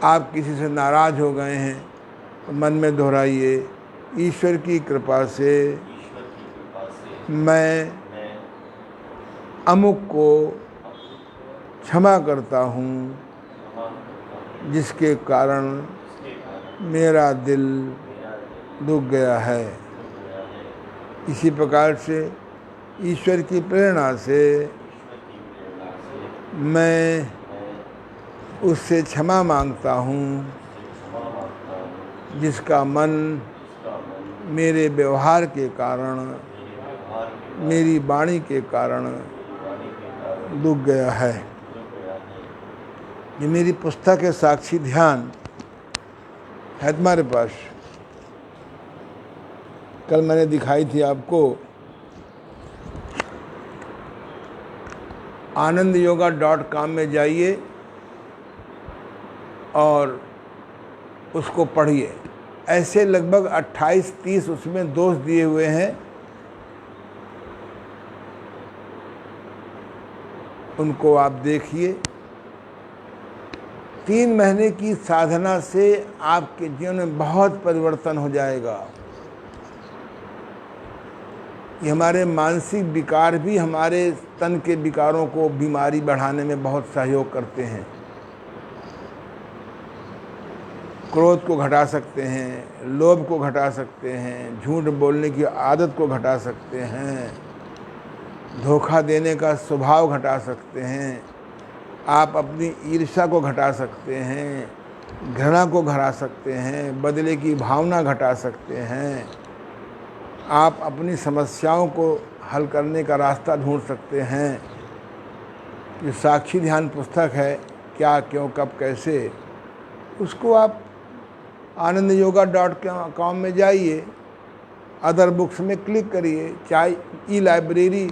आप किसी से नाराज़ हो गए हैं तो मन में दोहराइए, ईश्वर की कृपा से मैं अमुक को क्षमा करता हूँ, जिसके कारण मेरा दिल दुख गया है। इसी प्रकार से ईश्वर की प्रेरणा से मैं उससे क्षमा मांगता हूँ, जिसका मन मेरे व्यवहार के कारण, मेरी वाणी के कारण दुख गया है। ये मेरी पुस्तक है साक्षी ध्यान, है तुम्हारे पास? कल मैंने दिखाई थी आपको। AnandYoga.com में जाइए और उसको पढ़िए। ऐसे लगभग 28-30 उसमें दोष दिए हुए हैं, उनको आप देखिए। 3 महीने की साधना से आपके जीवन में बहुत परिवर्तन हो जाएगा। ये हमारे मानसिक विकार भी हमारे तन के विकारों को, बीमारी बढ़ाने में बहुत सहयोग करते हैं। क्रोध को घटा सकते हैं, लोभ को घटा सकते हैं, झूठ बोलने की आदत को घटा सकते हैं, धोखा देने का स्वभाव घटा सकते हैं, आप अपनी ईर्ष्या को घटा सकते हैं, घृणा को घटा सकते हैं, बदले की भावना घटा सकते हैं, आप अपनी समस्याओं को हल करने का रास्ता ढूंढ सकते हैं। जो साक्षी ध्यान पुस्तक है, क्या क्यों कब कैसे, उसको आप anandyoga.com में जाइए, अदर बुक्स में क्लिक करिए, चाहे ई लाइब्रेरी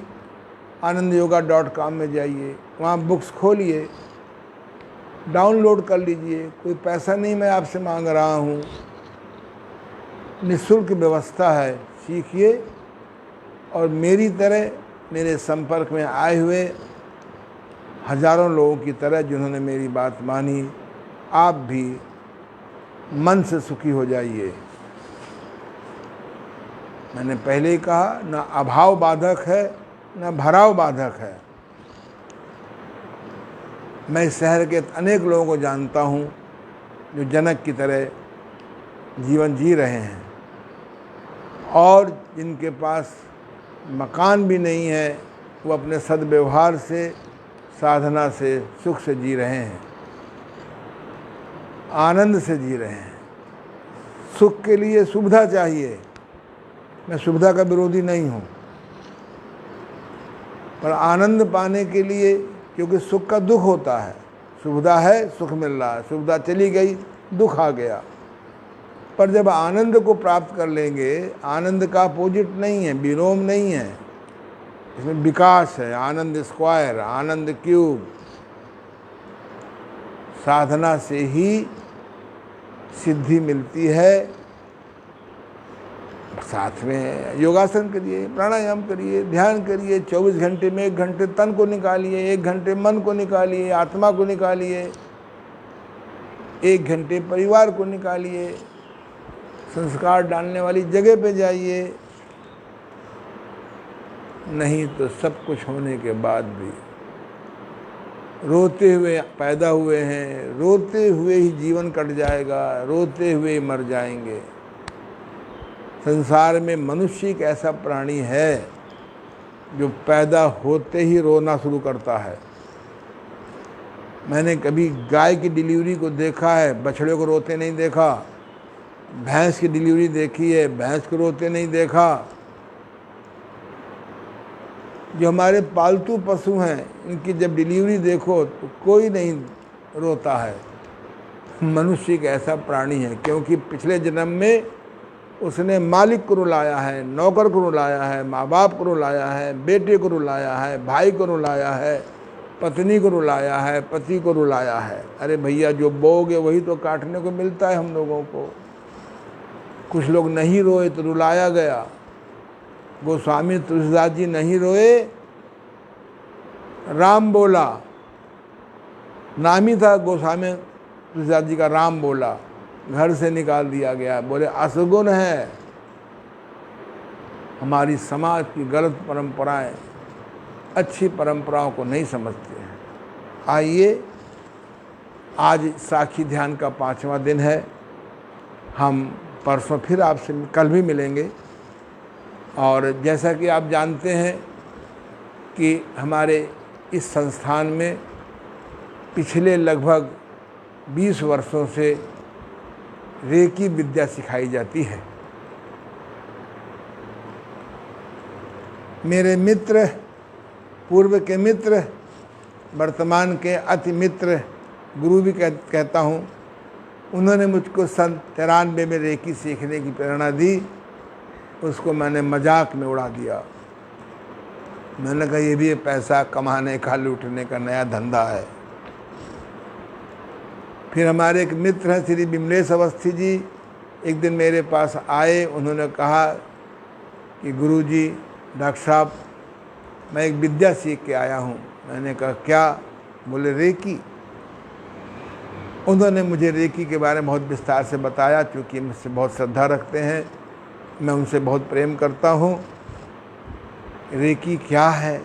anandyoga.com में जाइए, वहाँ बुक्स खोलिए, डाउनलोड कर लीजिए। कोई पैसा नहीं मैं आपसे मांग रहा हूँ, निःशुल्क व्यवस्था है, सीखिए। और मेरी तरह मेरे संपर्क में आए हुए हजारों लोगों की तरह जिन्होंने मेरी बात मानी, आप भी मन से सुखी हो जाइए। मैंने पहले ही कहा, ना अभाव बाधक है ना भराव बाधक है। मैं इस शहर के अनेक लोगों को जानता हूँ जो जनक की तरह जीवन जी रहे हैं और जिनके पास मकान भी नहीं है, वो अपने सद्व्यवहार से, साधना से, सुख से जी रहे हैं, आनंद से जी रहे हैं। सुख के लिए सुविधा चाहिए, मैं सुविधा का विरोधी नहीं हूँ, पर आनंद पाने के लिए, क्योंकि सुख का दुख होता है, सुविधा है सुख मिल रहा है, सुविधा चली गई दुख आ गया। पर जब आनंद को प्राप्त कर लेंगे, आनंद का अपोजिट नहीं है, विलोम नहीं है, इसमें विकास है, आनंद स्क्वायर, आनंद क्यूब। साधना से ही सिद्धि मिलती है। साथ में योगासन करिए, प्राणायाम करिए, ध्यान करिए, 24 घंटे में 1 घंटे तन को निकालिए, 1 घंटे मन को निकालिए, आत्मा को निकालिए, 1 घंटे परिवार को निकालिए, संस्कार डालने वाली जगह पे जाइए। नहीं तो सब कुछ होने के बाद भी रोते हुए पैदा हुए हैं, रोते हुए ही जीवन कट जाएगा, रोते हुए ही मर जाएंगे। संसार में मनुष्य एक ऐसा प्राणी है जो पैदा होते ही रोना शुरू करता है। मैंने कभी गाय की डिलीवरी को देखा है, बछड़े को रोते नहीं देखा। भैंस की डिलीवरी देखी है, भैंस को रोते नहीं देखा। जो हमारे पालतू पशु हैं, इनकी जब डिलीवरी देखो तो कोई नहीं रोता है। मनुष्य एक ऐसा प्राणी है क्योंकि पिछले जन्म में उसने मालिक को रुलाया है, नौकर को रुलाया है, माँ बाप को रुलाया है, बेटे को रुलाया है, भाई को रुलाया है, पत्नी को रुलाया है, पति को रुलाया है। अरे भैया, जो बोओगे वही तो काटने को मिलता है हम लोगों को। कुछ लोग नहीं रोए तो रुलाया गया। गोस्वामी तुलसीदास जी नहीं रोए, राम बोला, नाम ही था गोस्वामी तुलसीदास जी का, राम बोला, घर से निकाल दिया गया। बोले असगुण है। हमारी समाज की गलत परंपराएं अच्छी परंपराओं को नहीं समझते हैं। आइए, आज साक्षी ध्यान का 5वां दिन है। हम परसों फिर आपसे कल भी मिलेंगे। और जैसा कि आप जानते हैं कि हमारे इस संस्थान में पिछले लगभग 20 वर्षों से रेकी विद्या सिखाई जाती है। मेरे मित्र, पूर्व के मित्र, वर्तमान के अति मित्र, गुरु भी कहता हूँ, उन्होंने मुझको सन 93 में रेकी सीखने की प्रेरणा दी। उसको मैंने मजाक में उड़ा दिया। मैंने कहा ये भी पैसा कमाने का, लूटने का नया धंधा है। फिर हमारे एक मित्र हैं श्री विमलेश अवस्थी जी, एक दिन मेरे पास आए। उन्होंने कहा कि गुरुजी, डॉक्टर साहब, मैं एक विद्या सीख के आया हूँ। मैंने कहा क्या? बोले रेकी। उन्होंने मुझे रेकी के बारे में बहुत विस्तार से बताया। क्योंकि मुझसे बहुत श्रद्धा रखते हैं, मैं उनसे बहुत प्रेम करता हूँ। रेकी क्या है,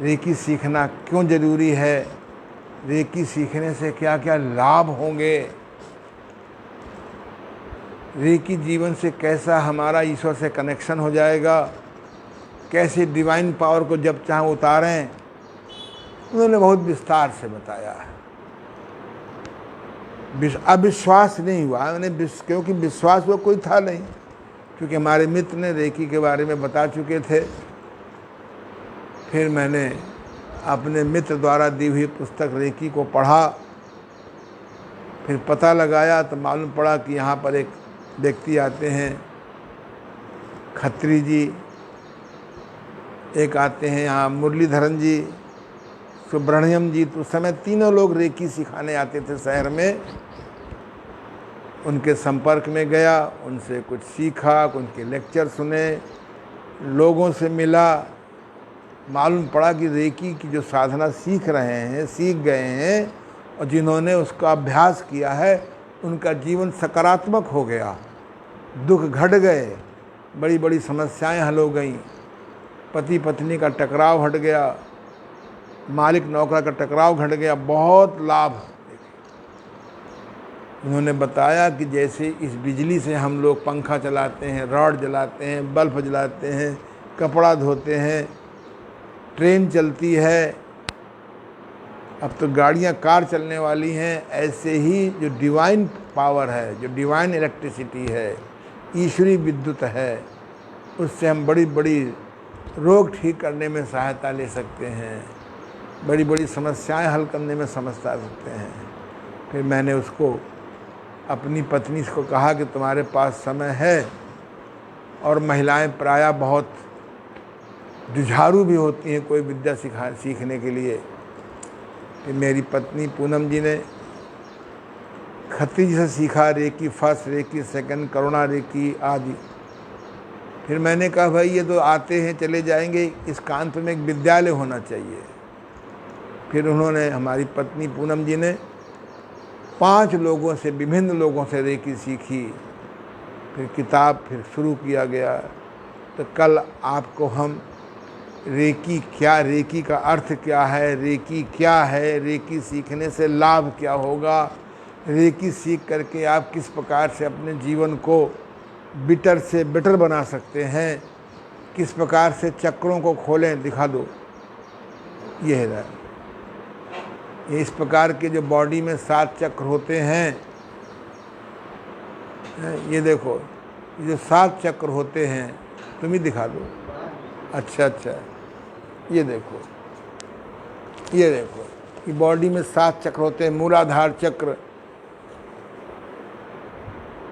रेकी सीखना क्यों ज़रूरी है, रेकी सीखने से क्या क्या लाभ होंगे, रेकी जीवन से कैसा हमारा ईश्वर से कनेक्शन हो जाएगा, कैसे डिवाइन पावर को जब चाहें उतारें, उन्होंने बहुत विस्तार से बताया है। अविश्वास नहीं हुआ मैंने, क्योंकि विश्वास वो कोई था नहीं, क्योंकि हमारे मित्र ने रेकी के बारे में बता चुके थे। फिर मैंने अपने मित्र द्वारा दी हुई पुस्तक रेकी को पढ़ा, फिर पता लगाया तो मालूम पड़ा कि यहाँ पर एक व्यक्ति आते हैं, खत्री जी, एक आते हैं यहाँ मुरलीधरन जी, सुब्रह्मण्यम जी। तो उस समय तीनों लोग रेकी सिखाने आते थे शहर में। उनके संपर्क में गया, उनसे कुछ सीखा, उनके लेक्चर सुने, लोगों से मिला। मालूम पड़ा कि रेकी की जो साधना सीख रहे हैं, सीख गए हैं, और जिन्होंने उसका अभ्यास किया है, उनका जीवन सकारात्मक हो गया, दुख घट गए, बड़ी बड़ी समस्याएं हल हो गईं, पति पत्नी का टकराव हट गया, मालिक नौकर का टकराव घट गया, बहुत लाभ। उन्होंने बताया कि जैसे इस बिजली से हम लोग पंखा चलाते हैं, रॉड जलाते हैं, बल्ब जलाते हैं, कपड़ा धोते हैं, ट्रेन चलती है, अब तो गाड़ियाँ कार चलने वाली हैं, ऐसे ही जो डिवाइन पावर है, जो डिवाइन इलेक्ट्रिसिटी है, ईश्वरी विद्युत है, उससे हम बड़ी बड़ी रोग ठीक करने में सहायता ले सकते हैं, बड़ी बड़ी समस्याएं हल करने में समझता सकते हैं। फिर मैंने उसको, अपनी पत्नी को कहा कि तुम्हारे पास समय है, और महिलाएं प्रायः बहुत जुझारू भी होती हैं कोई विद्या सीखने के लिए। कि मेरी पत्नी पूनम जी ने खत्री जी से सीखा, रेकी फर्स्ट, रेकी सेकंड, करुणा रेकी आदि। फिर मैंने कहा भाई ये तो आते हैं चले जाएंगे, इस कानपुर में एक विद्यालय होना चाहिए। फिर उन्होंने, हमारी पत्नी पूनम जी ने 5 लोगों से, विभिन्न लोगों से रेकी सीखी। फिर किताब फिर शुरू किया गया। तो कल आपको हम रेकी क्या, रेकी का अर्थ क्या है, रेकी क्या है, रेकी सीखने से लाभ क्या होगा, रेकी सीख करके आप किस प्रकार से अपने जीवन को बिटर से बेटर बना सकते हैं, किस प्रकार से चक्रों को खोलें, दिखा दो। ये है इस प्रकार के जो बॉडी में 7 चक्र होते हैं, ये देखो, ये जो 7 चक्र होते हैं, तुम ही दिखा दो। अच्छा, ये देखो, ये देखो, ये बॉडी में 7 चक्र होते हैं। मूलाधार चक्र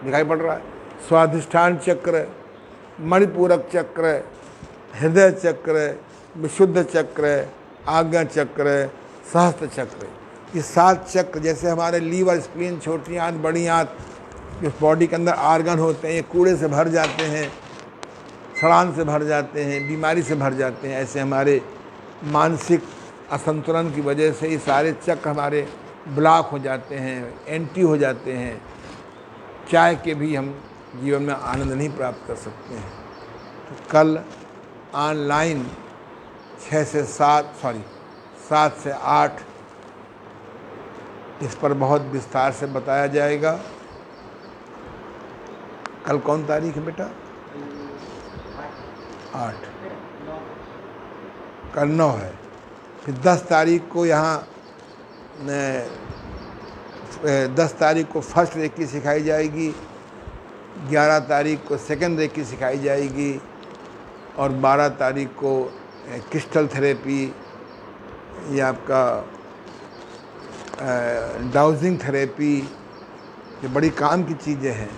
दिखाई पड़ रहा है, स्वाधिष्ठान चक्र, मणिपूरक चक्र, हृदय चक्र, विशुद्ध चक्र, आज्ञा चक्र, सहस्त्र चक्र। ये 7 चक्र, जैसे हमारे लीवर, स्प्लीन, छोटी आंत, बड़ी आंत, जो बॉडी के अंदर आर्गन होते हैं, ये कूड़े से भर जाते हैं, सड़ान से भर जाते हैं, बीमारी से भर जाते हैं। ऐसे हमारे मानसिक असंतुलन की वजह से ये सारे चक्र हमारे ब्लॉक हो जाते हैं, एंटी हो जाते हैं। चाहे के भी हम जीवन में आनंद नहीं प्राप्त कर सकते हैं। तो कल ऑनलाइन 7 से 8 इस पर बहुत विस्तार से बताया जाएगा। कल कौन तारीख है बेटा? 8, कल 9 है। फिर 10 तारीख को यहाँ 10 तारीख को फर्स्ट रेकी सिखाई जाएगी, 11 तारीख को सेकंड रेकी सिखाई जाएगी, और 12 तारीख को क्रिस्टल थेरेपी, ये आपका डाउजिंग थेरेपी, ये बड़ी काम की चीज़ें हैं।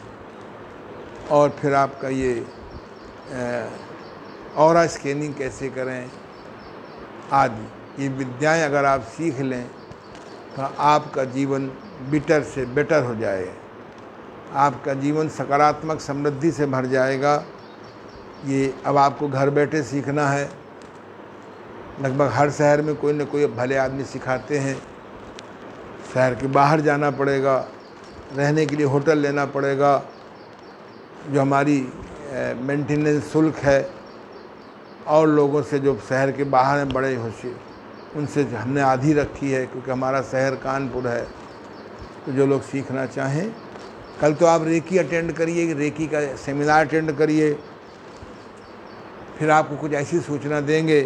और फिर आपका ये ऑरा स्कैनिंग कैसे करें आदि, ये विद्याएं अगर आप सीख लें तो आपका जीवन बिटर से बेटर हो जाएगा, आपका जीवन सकारात्मक समृद्धि से भर जाएगा। ये अब आपको घर बैठे सीखना है। लगभग हर शहर में कोई न कोई भले आदमी सिखाते हैं। शहर के बाहर जाना पड़ेगा, रहने के लिए होटल लेना पड़ेगा, जो हमारी मेंटेनेंस शुल्क है, और लोगों से जो शहर के बाहर हैं बड़े होशियार, उनसे हमने आधी रखी है, क्योंकि हमारा शहर कानपुर है। तो जो लोग सीखना चाहें कल तो आप रेकी अटेंड करिए, रेकी का सेमिनार अटेंड करिए, फिर आपको कुछ ऐसी सूचना देंगे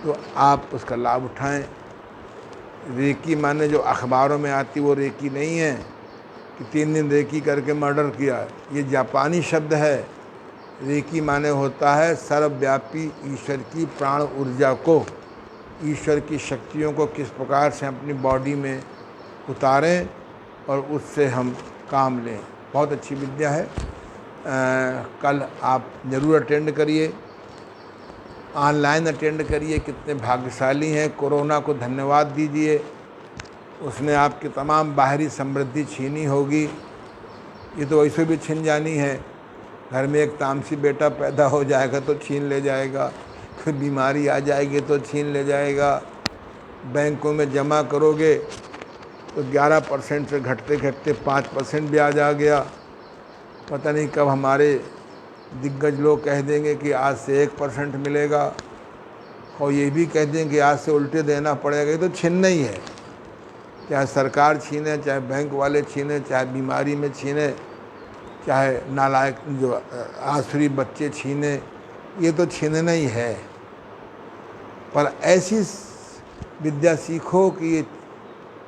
तो आप उसका लाभ उठाएं। रेकी माने जो अखबारों में आती वो रेकी नहीं है कि 3 दिन रेकी करके मर्डर किया। ये जापानी शब्द है। रेकी माने होता है सर्वव्यापी ईश्वर की प्राण ऊर्जा को, ईश्वर की शक्तियों को किस प्रकार से अपनी बॉडी में उतारें और उससे हम काम लें। बहुत अच्छी विद्या है। कल आप ज़रूर अटेंड करिए, ऑनलाइन अटेंड करिए। कितने भाग्यशाली हैं, कोरोना को धन्यवाद दीजिए, उसने आपकी तमाम बाहरी समृद्धि छीनी होगी। ये तो वैसे भी छिन जानी है। घर में एक तामसी बेटा पैदा हो जाएगा तो छीन ले जाएगा, फिर बीमारी आ जाएगी तो छीन ले जाएगा। बैंकों में जमा करोगे तो 11% से घटते घटते 5% ब्याज आ गया। पता नहीं कब हमारे दिग्गज लोग कह देंगे कि आज से 1% मिलेगा, और ये भी कह देंगे कि आज से उल्टे देना पड़ेगा। ये तो छीनना ही है, चाहे सरकार छीने, चाहे बैंक वाले छीने, चाहे बीमारी में छीने, चाहे नालायक जो आसुरी बच्चे छीने, ये तो छीनना ही है। पर ऐसी विद्या सीखो कि ये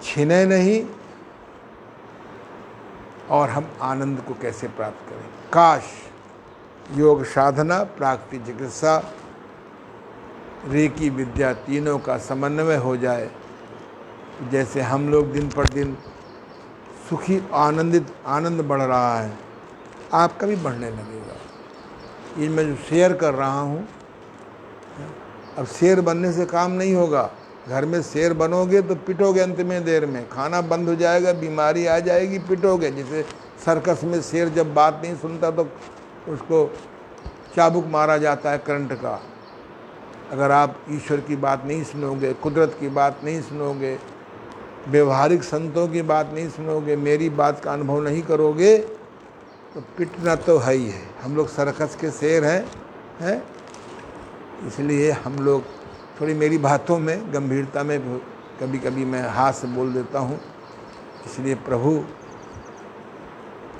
छीने नहीं, और हम आनंद को कैसे प्राप्त करें। काश योग साधना, प्राकृतिक चिकित्सा, रेकी विद्या तीनों का समन्वय हो जाए, जैसे हम लोग दिन पर दिन सुखी आनंद बढ़ रहा है, आपका भी बढ़ने लगेगा। ये मैं जो शेयर कर रहा हूँ, अब शेर बनने से काम नहीं होगा। घर में शेर बनोगे तो पिटोगे अंत में देर में, खाना बंद हो जाएगा, बीमारी आ जाएगी, पिटोगे। जैसे सर्कस में शेर जब बात नहीं सुनता तो उसको चाबुक मारा जाता है करंट का। अगर आप ईश्वर की बात नहीं सुनोगे, कुदरत की बात नहीं सुनोगे, व्यवहारिक संतों की बात नहीं सुनोगे, मेरी बात का अनुभव नहीं करोगे, तो पिटना तो है ही है। हम लोग सर्कस के शेर हैं। इसलिए हम लोग थोड़ी मेरी बातों में गंभीरता में कभी कभी मैं हाथ से बोल देता हूँ। इसलिए प्रभु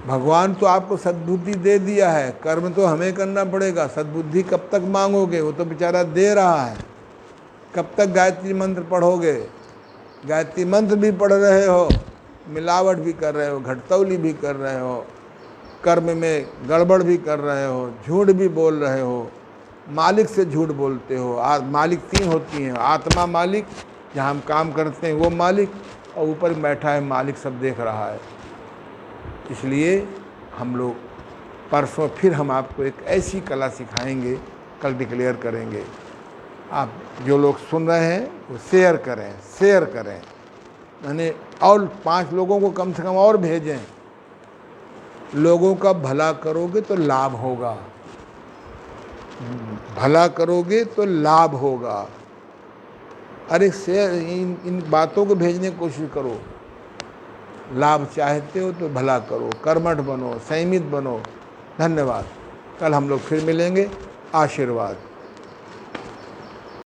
भगवान तो आपको सद्बुद्धि दे दिया है, कर्म तो हमें करना पड़ेगा। सद्बुद्धि कब तक मांगोगे, वो तो बेचारा दे रहा है। कब तक गायत्री मंत्र पढ़ोगे? गायत्री मंत्र भी पढ़ रहे हो, मिलावट भी कर रहे हो, घटतौली भी कर रहे हो, कर्म में गड़बड़ भी कर रहे हो, झूठ भी बोल रहे हो, मालिक से झूठ बोलते हो। मालिक 3 होती हैं, आत्मा मालिक, जहाँ हम काम करते हैं वो मालिक, और ऊपर बैठा है मालिक, सब देख रहा है। इसलिए हम लोग परसों फिर हम आपको एक ऐसी कला सिखाएंगे, कल डिक्लेयर करेंगे। आप जो लोग सुन रहे हैं वो शेयर करें, यानी और 5 लोगों को कम से कम और भेजें। लोगों का भला करोगे तो लाभ होगा, भला करोगे तो लाभ होगा। अरे शेयर, इन बातों को भेजने की कोशिश करो। लाभ चाहते हो तो भला करो, कर्मठ बनो, संयमित बनो। धन्यवाद। कल हम लोग फिर मिलेंगे। आशीर्वाद।